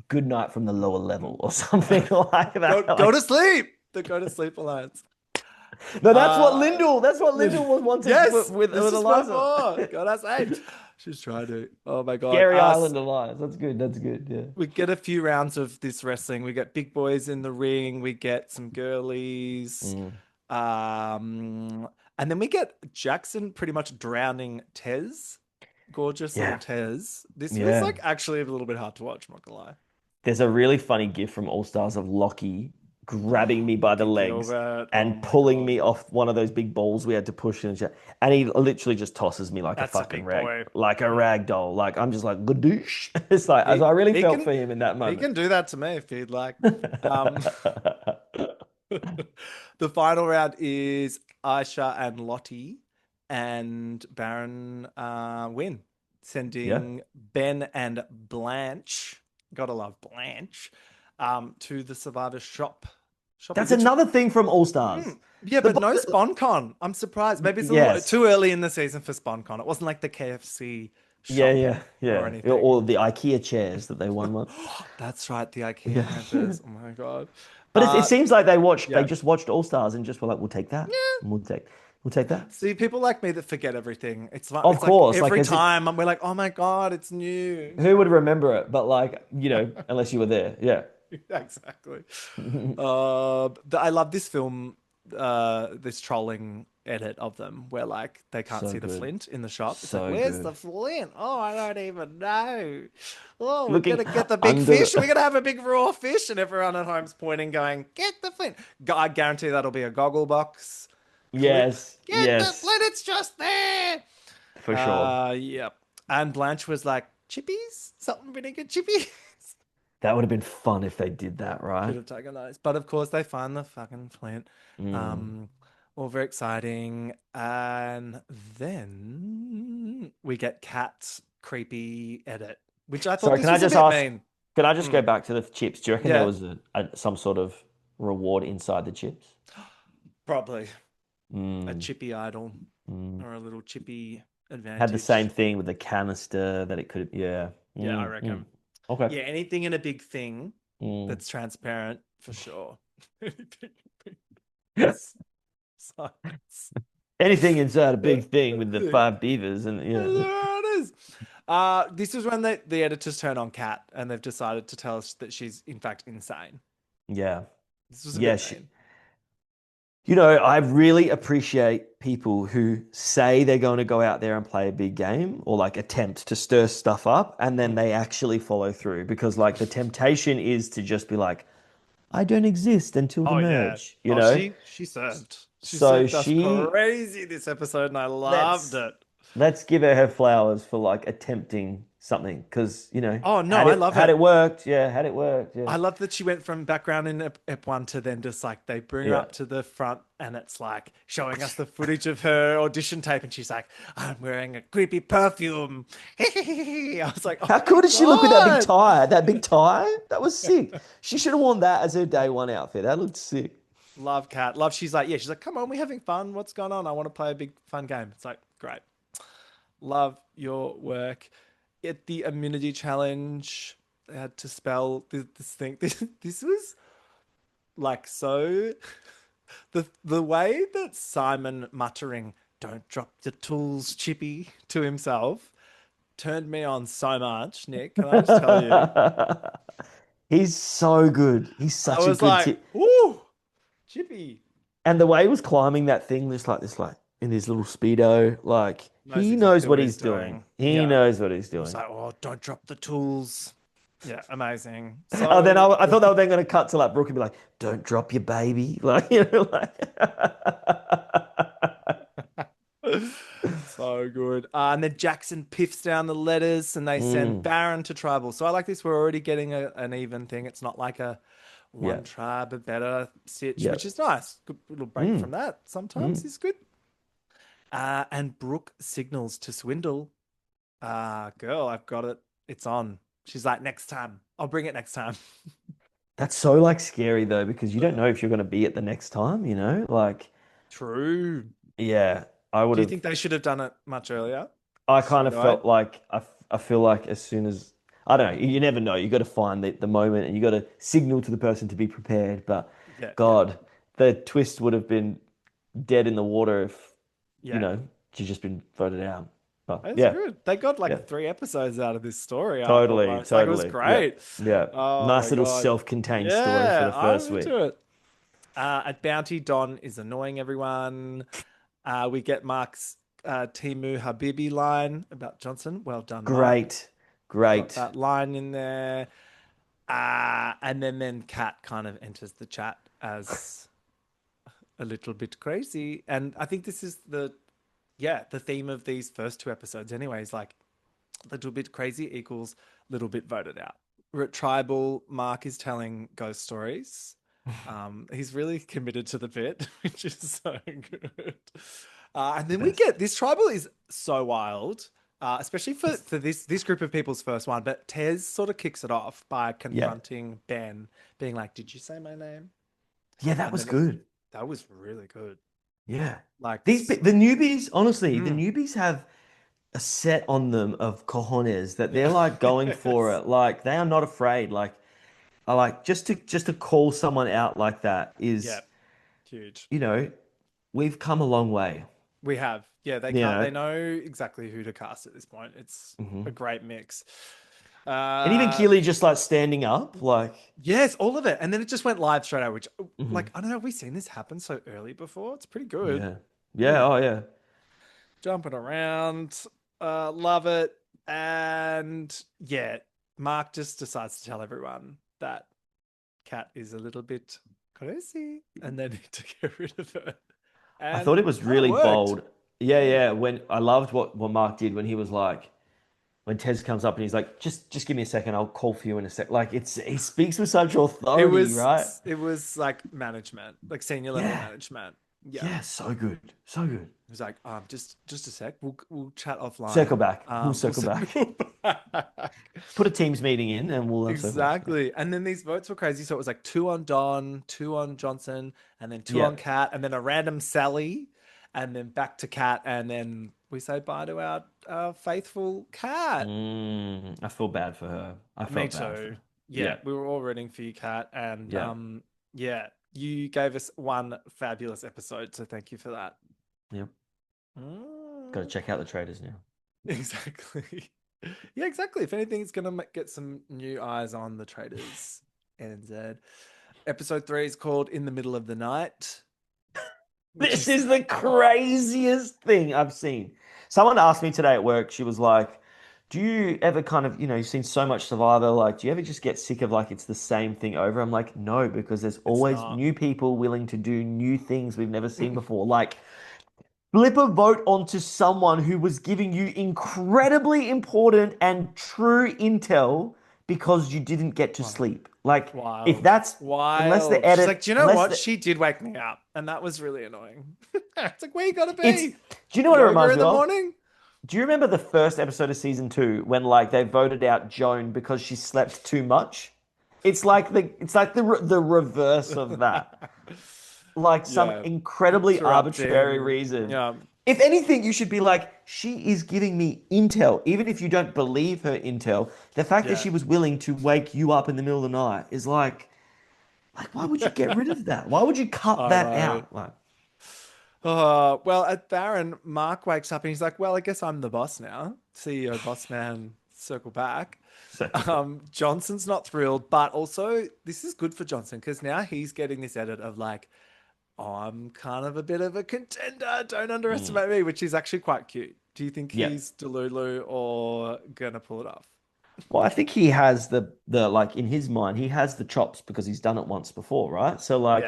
Good Night from the Lower Level or something like that? Go to sleep. The Go to Sleep alliance. No, that's what Lyndall was wanting with Eliza. God, that's eight. She's trying to. Oh my God. Scary Island Alliance. That's good. Yeah. We get a few rounds of this wrestling. We get big boys in the ring. We get some girlies. And then we get Jackson pretty much drowning Tez. Gorgeous little Tez. This was like actually a little bit hard to watch, I'm not gonna lie. There's a really funny gif from All Stars of Lockie grabbing me by the legs and pulling me off one of those big balls we had to push and he literally just tosses me like a fucking rag, like a rag doll. Like I'm just like gadoosh. It's like as I really felt for him in that moment. He can do that to me if he'd like. The final round is Aisha and Lottie, and Baron win, sending Ben and Blanche. Gotta love Blanche. To the Survivor shop. That's another thing from All Stars. Yeah, but no SponCon. I'm surprised. Maybe it's a little too early in the season for SponCon. It wasn't like the KFC shop or the IKEA chairs that they won once. That's right, the IKEA chairs. Oh my God. But it seems like they just watched All Stars and just were like, we'll take that. Yeah. We'll take that. See, people like me that forget everything. It's like, of course, like every time we're like, oh my God, it's new. Who would remember it? But like, unless you were there. Yeah. Exactly. I love this film, this trolling edit of them where like they can't see the flint in the shop. It's like, where's the flint? Oh, I don't even know. Oh, we're gonna get the big fish. We're gonna have a big raw fish, and everyone at home's pointing, going, "Get the flint!" I guarantee that'll be a goggle box. Yes. Get the flint. It's just there. For sure. Yep. And Blanche was like, "Chippies, something vinegar chippies." That would have been fun if they did that, right? Could have taken those. But of course, they find the fucking flint. All very exciting. And then we get Kat's creepy edit, which I thought Sorry, this can was I just a bit ask? mean. Can I just go back to the chips? Do you reckon there was some sort of reward inside the chips? Probably. A chippy idol or a little chippy advantage. Had the same thing with the canister that it could. Yeah. Yeah, I reckon. Okay. Yeah, anything in a big thing that's transparent for sure. Yes. Science. Anything inside a big thing with the 5 beavers and There it is. This is when the editors turn on Kat and they've decided to tell us that she's in fact insane. yeah. This was a Yeah, bit mean. I really appreciate people who say they're going to go out there and play a big game or like attempt to stir stuff up and then they actually follow through because like the temptation is to just be like, I don't exist until the Oh yeah. merge, Oh, she served. She So served us crazy this episode, and I loved it. let's give her flowers for like attempting something because Oh no, I love had it. it worked, had it worked, I love that she went from background in Ep 1 to then just like they bring her yeah. up to the front and it's like showing us the footage of her audition tape and she's like, I'm wearing a creepy perfume. I was like, oh How cool my did she look with that big God. tie? That big tie? That was sick. She should have worn that as her day one outfit. That looked sick. Love Kat. Love. She's like, come on, we're having fun. What's going on? I want to play a big fun game. It's like, great. Love your work. At the immunity challenge, they had to spell this thing. This was like so. The way that Simon muttering, "Don't drop the tools, Chippy," to himself turned me on so much. Nick, can I just tell you? He's so good. He's I such a was good like, "Ooh, Chippy." And the way he was climbing that thing, just like this, like in his little speedo, like Knows he exactly knows what what he's he's doing. doing. He Yeah. knows what he's doing. It's like, oh, don't drop the tools. Yeah, amazing. Oh, then So I thought they were then going to cut to like Brooke and be like, "Don't drop your baby," like like. so good. And then Jackson piffs down the letters and they send Baron to tribal. So I like this. We're already getting an even thing. It's not like a one tribe, a better stitch, which is nice. Good little break from that. Sometimes is good. And Brooke signals to Swindle. Girl, I've got it. It's on. She's like, next time. I'll bring it next time. That's so like scary though, because you don't know if you're going to be at the next time, like, True. yeah, I would Do you have, think they should have done it much earlier? I kind So of do I. felt like, I feel like as soon as, I don't know, you never know. You got to find the moment and you got to signal to the person to be prepared. But Yeah. God, the twist would have been dead in the water if, Yeah. she'd just been voted out. But That's yeah, good. They got like yeah, 3 episodes out of this story arc totally, almost. Like it was totally. Yeah, great. yeah. Oh Nice my little God. self-contained story for Yeah, the first I'm week. into it. At Bounty, Don is annoying everyone. We get Mark's Timu Habibi line about Johnson. Well done, Mark. Great, Got great. that line in there. And then Kat kind of enters the chat as a little bit crazy. And I think this is the theme of these first 2 episodes anyways, like little bit crazy equals little bit voted out. We're at tribal. Mark is telling ghost stories. He's really committed to the bit, which is so good. And then we get this tribal is so wild, especially for this group of people's first one. But Tez sort of kicks it off by confronting Ben, being like, "Did you say my name?" Yeah, that And was then good. that was really good. Yeah. Like The newbies, honestly, the newbies have a set on them of cojones that they're like going for Yes. it. Like they are not afraid. Like I like just to call someone out like that Yeah, is, huge. we've come a long way. We have. Yeah, they You can't. know. They know exactly who to cast at this point. It's a great mix. And even Keely just like standing up, like Yes, all of it. And then it just went live straight away, which, like, I don't know, have we seen this happen so early before? It's pretty good. yeah. Yeah, oh yeah. Jumping around. Love it. And yeah, Mark just decides to tell everyone that Kat is a little bit crazy and they need to get rid of her. I And thought it was kind of really worked. bold. Yeah, yeah. When I loved what Mark did when he was like, when Tez comes up and he's like, just give me a second, I'll call for you in a sec. Like he speaks with such authority, right? It was like management, like senior level Yeah. management. Yeah. Yeah, so good. So good. It was like, just a sec. We'll chat offline. Circle back. We'll circle back. back. Put a Teams meeting in and we'll circle back. Exactly. And then these votes were crazy. So it was like 2 on Don, 2 on Johnson, and then 2 Yeah. on Kat, and then a random Sally, and then back to Kat, and then we say bye to our faithful Kat. I feel bad for her. I felt Me bad for too. her. Yeah, we were all rooting for you, Kat, and Yeah. you gave us one fabulous episode, so thank you for that. Yep. Got to check out the traders now. Exactly. Yeah, exactly. If anything, it's going to get some new eyes on the traders. NZ. Episode 3 is called In the Middle of the Night. This is the craziest thing I've seen. Someone asked me today at work, she was like, do you ever kind of, you've seen so much Survivor, like, do you ever just get sick of like it's the same thing over? I'm like, no, because there's always new people willing to do new things we've never seen before. Like, flip a vote onto someone who was giving you incredibly important and true intel because you didn't get to sleep. Like, if that's unless the edit, she's like, do you know what? She did wake me up, and that was really annoying. It's like, where you gotta be? Do you know what it reminds me in the of? Morning? Do you remember the first episode of season 2 when like they voted out Joan because she slept too much? It's like the reverse of that. Like some incredibly arbitrary reason. Yeah. If anything, you should be like, she is giving me intel. Even if you don't believe her intel, the fact that she was willing to wake you up in the middle of the night is like why would you get rid of that? Why would you cut that out? Like, well, at Barron, Mark wakes up and he's like, well, I guess I'm the boss now. CEO boss man, circle back. Johnson's not thrilled, but also this is good for Johnson because now he's getting this edit of like, oh, I'm kind of a bit of a contender. Don't underestimate me, which is actually quite cute. Do you think he's Delulu or gonna pull it off? Well, I think he has the like in his mind, he has the chops because he's done it once before, right? So like,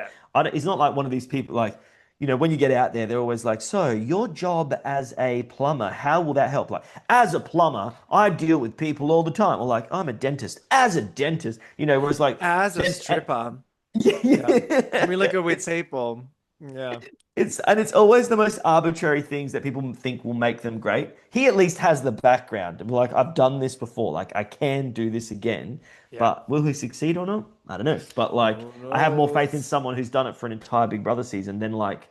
he's not like one of these people like, when you get out there, they're always like, so your job as a plumber, how will that help? Like, as a plumber, I deal with people all the time. Or like, I'm a dentist. As a dentist, whereas like as a stripper. I'm really good with people. Yeah. It's always the most arbitrary things that people think will make them great. He at least has the background. Like, I've done this before. Like, I can do this again. Yeah. But will he succeed or not? I don't know. But like, I have more faith in someone who's done it for an entire Big Brother season than like,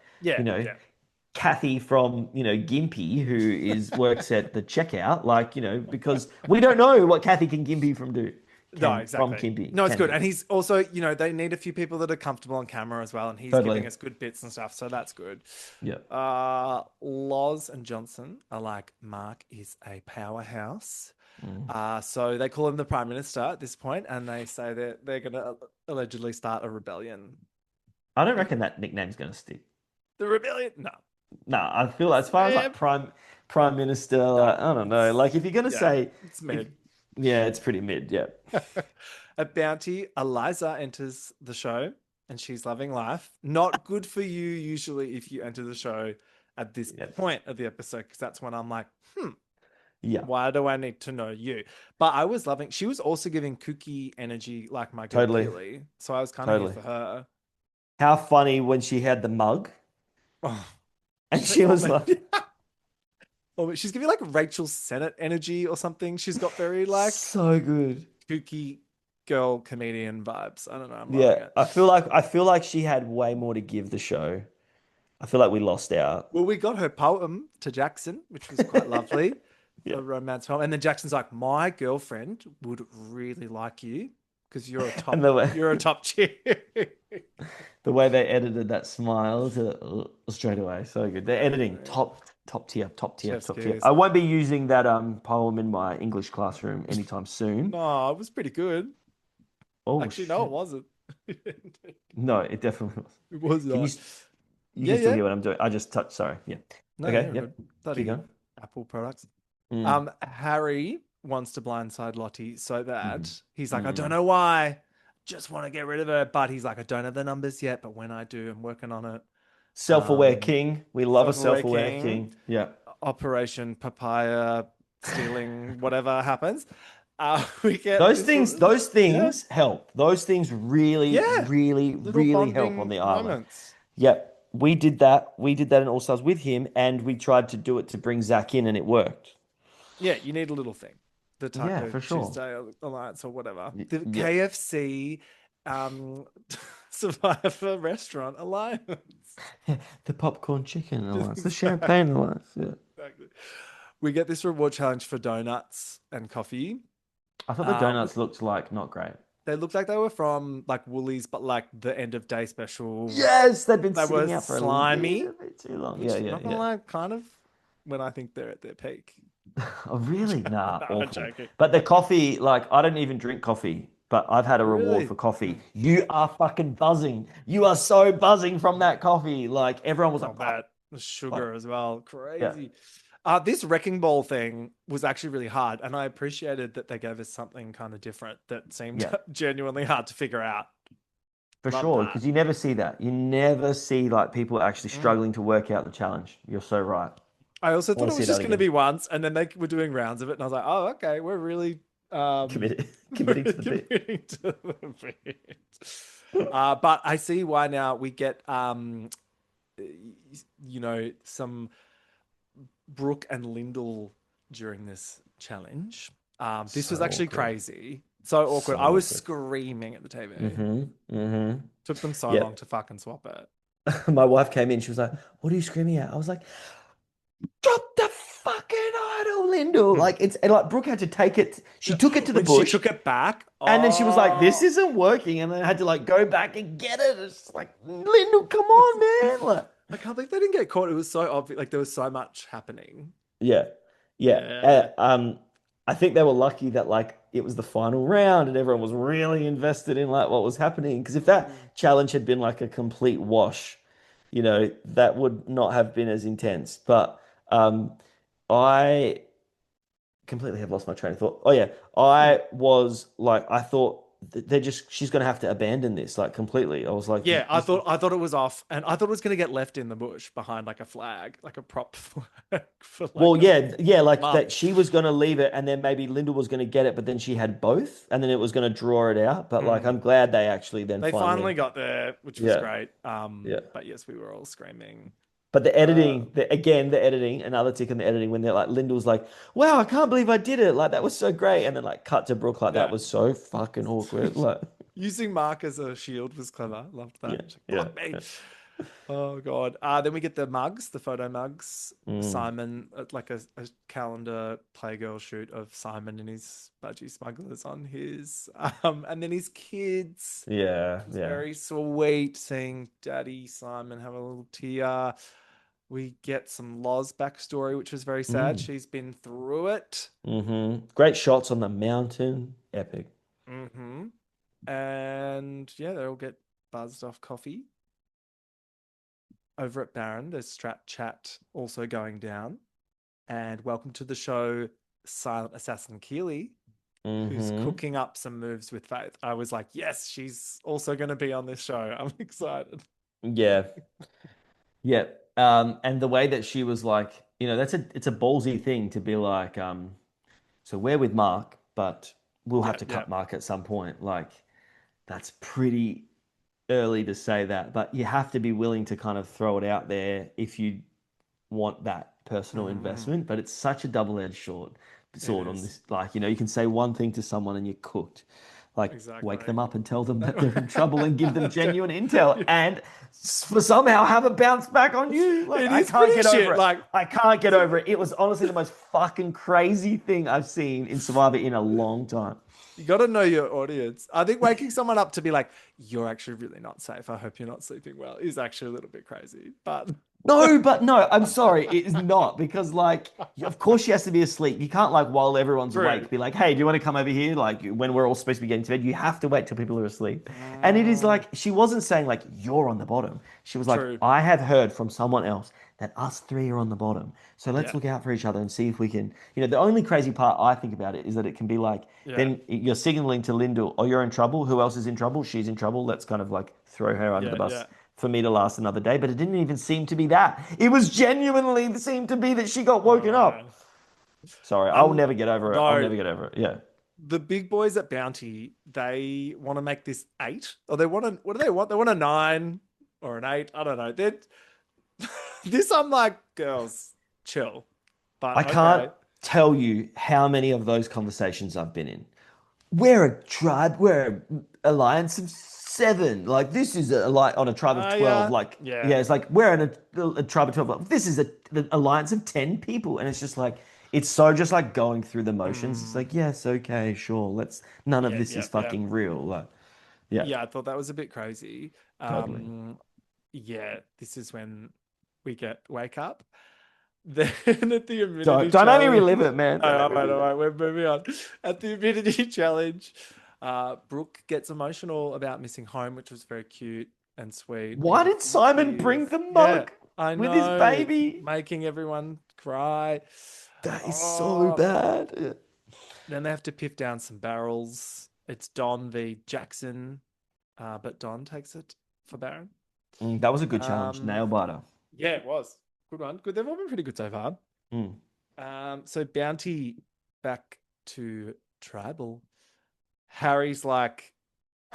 Kathy from, Gimpy, who works at the checkout. Like, because we don't know what Kathy can Gimpy do. No, exactly. From Kimby. No, it's good. And he's also, they need a few people that are comfortable on camera as well. And he's giving us good bits and stuff. So that's good. Yeah. Loz and Johnson are like, Mark is a powerhouse. So they call him the Prime Minister at this point, and they say that they're going to allegedly start a rebellion. I don't reckon that nickname's going to stick. The rebellion? No. No, I feel as far as like Prime Minister, like, I don't know. Like, if you're going to say... It's mid. Yeah, it's pretty mid, yeah. At Bounty, Eliza enters the show and she's loving life. Not good for you usually if you enter the show at this point of the episode, because that's when I'm like, why do I need to know you? But I was loving, she was also giving kooky energy like my girl Girly. So I was kind of here for her. How funny when she had the mug. And she was like... Oh, she's giving like Rachel Sennett energy or something. She's got very like so good kooky girl comedian vibes. I don't know. I'm loving it. I feel like she had way more to give the show. I feel like we lost out. Well, we got her poem to Jackson, which was quite lovely. A romance poem. And then Jackson's like, my girlfriend would really like you because you're a top chick. The way they edited that smile straight away, so good. They're editing top tier. I won't be using that poem in my English classroom anytime soon. No, it was pretty good. Oh, actually, no, it wasn't. No, it definitely was. It was not. You can still hear what I'm doing. I just touched. Sorry. Yeah. No, okay. Yep. Keep going. Apple products. Harry wants to blindside Lottie so bad. He's like, I don't know why. Just want to get rid of her. But he's like, I don't have the numbers yet. But when I do, I'm working on it. Self-aware king. We love a self-aware king. Yeah. Operation Papaya stealing whatever happens. We get those things help. Those things really help on the island. Moments. Yep. We did that. We did that in All Stars with him, and we tried to do it to bring Zach in, and it worked. Yeah, you need a little thing. The Taco for sure. Tuesday Alliance or whatever. The KFC Survivor Restaurant Alliance. The Popcorn Chicken Alliance. The Champagne Alliance. Yeah. Exactly. We get this reward challenge for donuts and coffee. I thought the donuts looked like not great. They looked like they were from like Woolies, but like the end of day special. Yes, they'd been sitting out for slimy. a bit too long. Not gonna lie, kind of when I think they're at their peak. Oh, really? Nah, No, I'm awful. joking. But the coffee, like, I don't even drink coffee, but I've had a reward Really? for coffee. You are fucking buzzing. You are so buzzing from that coffee. Like, everyone was Not like, bad. The sugar as well. yeah, Crazy. This wrecking ball thing was actually really hard, and I appreciated that they gave us something kind of different that seemed yeah, genuinely hard to figure out. for Love sure. that. Because you never see that. You never see like people actually struggling to work out the challenge. You're so right. I also I thought want it to see was that just going to again. be once, and then they were doing rounds of it, and I was like, oh, okay, we're really Committed, committing to the bit. committing to the bit. But I see why now we get some Brooke and Lyndall during this challenge. This So was actually awkward. crazy. So awkward. So I was awkward. screaming at the TV. Mm-hmm. Took them so Yeah. long to fucking swap it. My wife came in. She was like, "What are you screaming at?" I was like, "Drop the fucking idol, Lyndall!" Like it's and like Brooke had to take it. She took it to the When she bush, took it back, and then she was like, "This oh, isn't working," and then I had to like go back and get it. It's like, Lyndall, come on, man! Like, I can't believe they didn't get caught. It was so obvious. Like there was so much happening. yeah, yeah. Yeah. I think they were lucky that like it was the final round and everyone was really invested in like what was happening. Because if that challenge had been like a complete wash, that would not have been as intense. But I completely have lost my train of thought. Oh yeah, I was like, I thought she's gonna have to abandon this like completely. I was like, Yeah, I thought it was off, and I thought it was gonna get left in the bush behind like a flag, like a prop flag for like well, yeah, like month. that she was gonna leave it, and then maybe Linda was gonna get it, but then she had both, and then it was gonna draw it out. But like, I'm glad they actually then They finally got there, which was yeah, great. yeah. But yes, we were all screaming. But the editing, the editing, another tick in the editing when they're like, Linda was like, "Wow, I can't believe I did it! Like that was so great," and then like cut to Brooke, like that Yeah. was so fucking awkward. Like, Using Mark as a shield was clever. Loved that. yeah, She's like, "Fuck me." Oh god. Then we get the mugs, the photo mugs. Simon, like a calendar Playgirl shoot of Simon and his budgie smugglers on his, and then his kids. yeah, It's yeah. very sweet seeing Daddy Simon have a little tear. We get some Loz backstory, which was very sad. She's been through it. Great shots on the mountain, epic. And yeah, they all get buzzed off coffee. Over at Baron, there's Strat Chat also going down. And welcome to the show, Silent Assassin Keely, who's cooking up some moves with Faith. I was like, yes, she's also going to be on this show. I'm excited. Yeah, yeah. And the way that she was like, it's a ballsy thing to be like, so we're with Mark, but we'll have to cut Mark at some point. Like, that's pretty early to say that, but you have to be willing to kind of throw it out there if you want that personal investment. But it's such a double-edged sword on this. Like, you can say one thing to someone and you're cooked. Like, wake them up and tell them that they're in trouble and give them genuine intel, and for somehow have a bounce back on you. Like, I can't get over it. Like, I can't get over it. It was honestly the most fucking crazy thing I've seen in Survivor in a long time. You got to know your audience. I think waking someone up to be like, you're actually really not safe. I hope you're not sleeping well is actually a little bit crazy. But no, I'm sorry. It is not, because like, of course she has to be asleep. You can't like while everyone's awake be like, hey, do you want to come over here? Like when we're all supposed to be getting to bed, you have to wait till people are asleep. And it is like, she wasn't saying like, you're on the bottom. She was like, I have heard from someone else that us three are on the bottom. So let's look out for each other and see if we can, the only crazy part I think about it is that it can be like, then you're signaling to Lyndall, oh, you're in trouble. Who else is in trouble? She's in trouble. Let's kind of like throw her under the bus for me to last another day. But it didn't even seem to be that. It was genuinely seemed to be that she got woken up. Sorry, I'll never get over it. I'll never get over it. Yeah. The big boys at Bounty, they want to make this 8, or they want to, what do they want? They want a 9 or an 8. I don't know. This, I'm like, girls, chill. But I can't tell you how many of those conversations I've been in. We're a tribe. We're an alliance of 7. Like, this is on a tribe of 12. Like, it's like, we're in a tribe of 12. Like, this is an alliance of 10 people. And it's just like, it's so just like going through the motions. It's like, yes, okay, sure. None of this is fucking real. Like, yeah, I thought that was a bit crazy. Totally. Yeah, this is when we get wake up. Then at the immunity Don't make me challenge. relive it, man. Don't All make me right, all relive right, we're moving on. At the immunity challenge, Brooke gets emotional about missing home, which was very cute and sweet. We Why get a did few Simon bring tears. the Yeah, mug I with his know, baby? making everyone cry. That is so Oh, bad. then they have to piff down some barrels. It's Don v Jackson, but Don takes it for Baron. That was a good challenge. Um, Nail biter. yeah, it was good one. Good. They've all been pretty good so far. Mm. So Bounty back to tribal. Harry's like,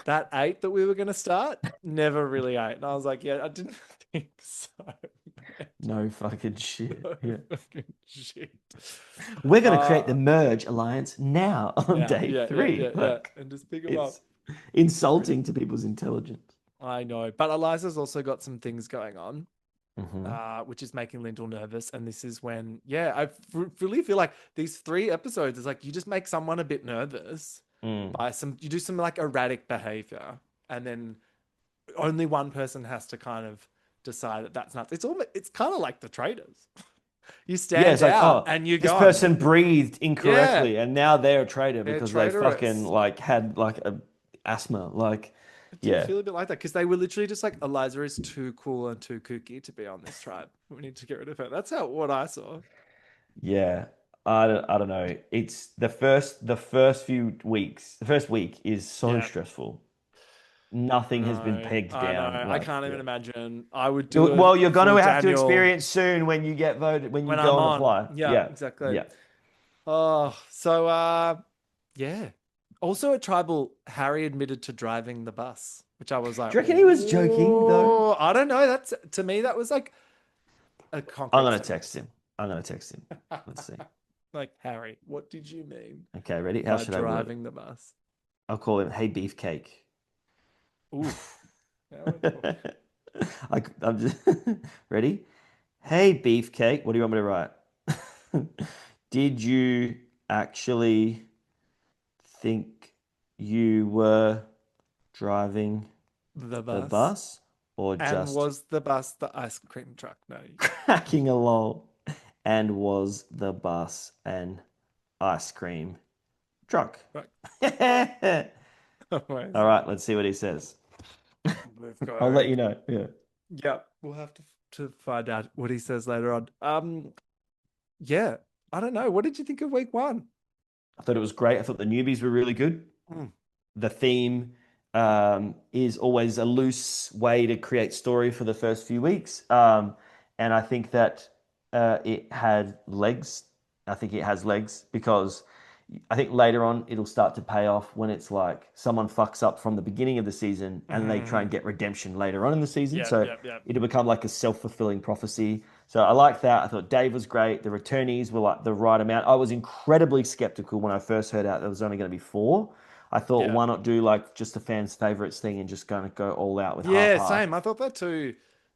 that ate that we were going to start never really ate. And I was like, yeah, I didn't think so. No fucking shit. No Yeah. fucking shit. We're going to create the Merge Alliance now on Yeah, day 3. yeah. Like, And just pick them up. it's insulting to people's intelligence. I know. But Eliza's also got some things going on. Mhm. Which is making Lyndall nervous. And this is when, really feel like these 3 episodes is like you just make someone a bit nervous by you do some like erratic behavior, and then only one person has to kind of decide that that's nuts. It's kind of like the traitors. You stand Yeah, it's like, out oh, and you this go. person breathed incorrectly, and now they're a traitor They're because they traitorous. fucking like had like a asthma. Like, I do yeah. feel a bit like that because they were literally just like, Eliza is too cool and too kooky to be on this tribe. We need to get rid of her. That's what I saw. Yeah, I don't know. It's the first few weeks. The first week is so Yeah. stressful. Nothing has been No, pegged I know. down. I Like, can't yeah. even imagine. I would do it. Well, you're going for to have to Daniel experience soon when you get voted, when you when go I'm on the on. fly. Yeah, Yeah, exactly. yeah. Oh, so yeah. Also at Tribal, Harry admitted to driving the bus, which I was like, Do you reckon he was joking though? "Oh, I don't know. That's to me that was like a concrete I'm gonna statement. text him. I'm gonna text him. Let's see. Like, Harry, what did you mean Okay, ready? How by should I word it? driving the bus? I'll call him Hey Beefcake. Oof. Now we're talking. I'm just ready. Hey Beefcake, what do you want me to write? Did you actually think you were driving The the bus. bus or And just was the bus the ice cream truck? No. cracking along? And was the bus an ice cream truck? Right. All right, let's see what he says. I'll let you know. Yeah. Yeah, we'll have to find out what he says later on. Yeah, I don't know. What did you think of week 1? I thought it was great. I thought the newbies were really good. The theme is always a loose way to create story for the first few weeks. And I think that it had legs. I think it has legs because I think later on it'll start to pay off when it's like someone fucks up from the beginning of the season and they try and get redemption later on in the season. It'll become like a self-fulfilling prophecy. So I like that. I thought Dave was great. The returnees were like the right amount. I was incredibly skeptical when I first heard out there was only going to be 4. I thought, why not do like just a fans' favorites thing and just kind of go all out with half-half. Same. I thought that too.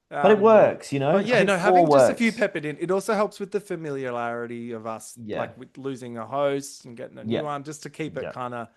But it works, you know. But yeah, I think no, 4 having just a few works. peppered in, it also helps with the familiarity of us, Yeah. like with losing a host and getting a new Yeah. one, just to keep it Yeah. kind of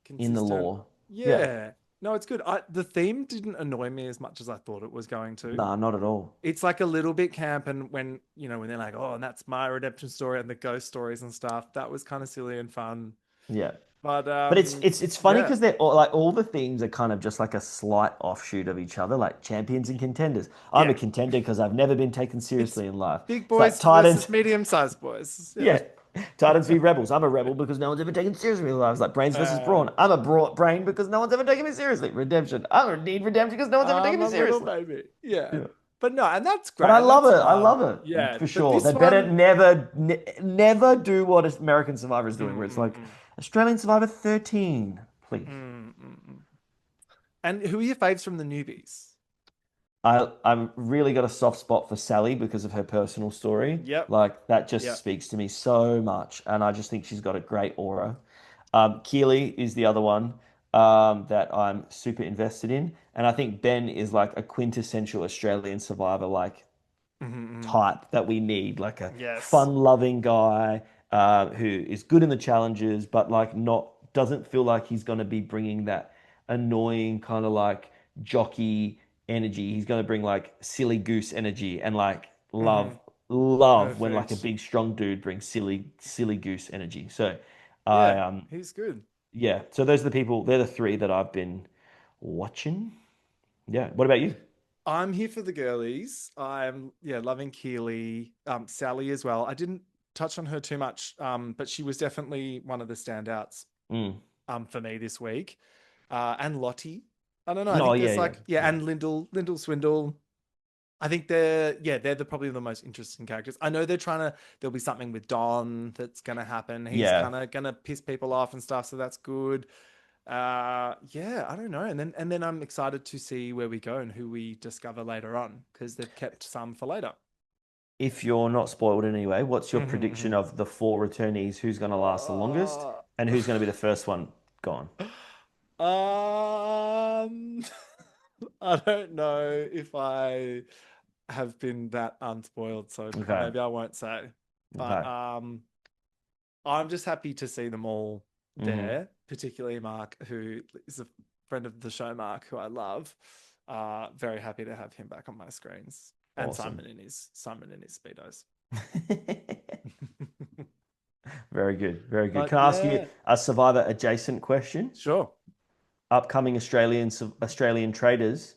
in the consistent. lore. Yeah. No, it's good. The theme didn't annoy me as much as I thought it was going to. Nah, not at all. It's like a little bit camp, and when they're like, oh, and that's my redemption story and the ghost stories and stuff, that was kind of silly and fun. Yeah. But it's funny because they're all the themes are kind of just like a slight offshoot of each other, like champions and contenders. I'm a contender because I've never been taken seriously in life. big It's boys like Titans, versus medium-sized boys. yeah. Titans v Rebels. I'm a rebel because no one's ever taken seriously in life. It's like Brains versus Brawn. I'm a brain because no one's ever taken me seriously. Redemption. I don't need redemption because no one's ever taken me seriously. Baby. Yeah. But no, and that's great. But I love That's it. I fun. love it. Yeah, for sure. They this better one- never do what American Survivor is doing, where it's like Australian Survivor 13, please. And who are your faves from the newbies? I've really got a soft spot for Sally because of her personal story. Yep. Like that just Yep. speaks to me so much, and I just think she's got a great aura. Keely is the other one that I'm super invested in, and I think Ben is like a quintessential Australian Survivor like type that we need, like a Yes. fun-loving guy who is good in the challenges, but like doesn't feel like he's going to be bringing that annoying kind of like jockey energy. He's going to bring like silly goose energy and like love love when like a Perfect. big strong dude brings silly goose energy. So I Yeah, he's good. yeah. So those are the people. They're the three that I've been watching. Yeah. What about you? I'm here for the girlies. I'm loving Keely, Sally as well. I didn't touch on her too much, but she was definitely one of the standouts Mm. for me this week. And Lottie. I don't know. I Oh think yeah, there's yeah, yeah. and Lyndall Swindle. I think they're probably the most interesting characters. I know there'll be something with Don that's gonna happen. He's Yeah. kind of gonna piss people off and stuff, so that's good. Yeah, I don't know. And then I'm excited to see where we go and who we discover later on because they've kept some for later. If you're not spoiled in any way, what's your prediction Mhm, of the four returnees? Who's going to last the longest, mhm. and who's going to be the first one gone? Um, I don't know if I have been that unspoiled so far. Okay. Maybe I won't say, but Okay. I'm just happy to see them all Hmm. there, particularly Mark, who is a friend of the show, Mark, who I love. Very happy to have him back on my screens. And Awesome. Simon in his speedos. Very good. Very good. But Can I ask you yeah, a Survivor adjacent question? sure. Upcoming Australian traders.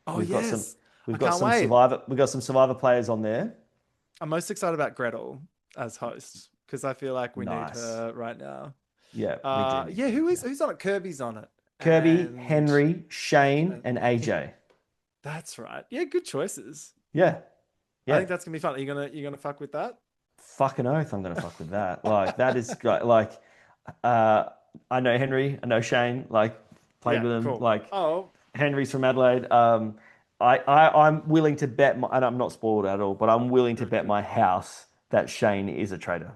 Oh We've got some yes, we've I got can't some wait. Survivor players on there. I'm most excited about Gretel as host because I feel like we need Nice. her right now. Yeah, we do need Yeah, to. Yeah. who's on it? Kirby's on it, Kirby, and Henry, Shane, and and AJ. that's right. Yeah, good choices. Yeah. I Yeah. think that's gonna be fun. Are you gonna fuck with that? Fucking oath, I'm gonna fuck with that. Like that is great. Like, uh, I know Henry, I know Shane. Like, played Yeah, with them. cool. Like, Oh, Henry's from Adelaide. I'm willing to bet, and I'm not spoiled at all, but I'm willing to good, bet good. my house that Shane is a traitor.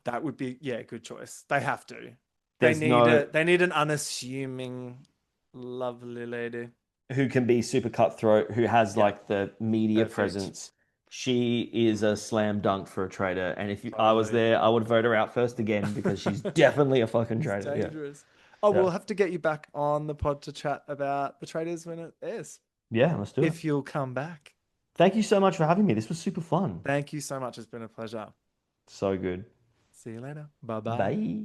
That would be good choice. They have to. There's no They need an unassuming, lovely lady. who can be super cutthroat, who has Yeah, like the media perfect. presence. She is a slam dunk for a traitor, and if I was Totally. there, I would vote her out first again because she's definitely a fucking It's traitor. Yeah, dangerous. Oh, yeah, we'll have to get you back on the pod to chat about the traders when it airs. yeah. Let's do it. If you'll come back. Thank you so much for having me. This was super fun. Thank you so much. It's been a pleasure. So good. See you later. Bye bye. Bye.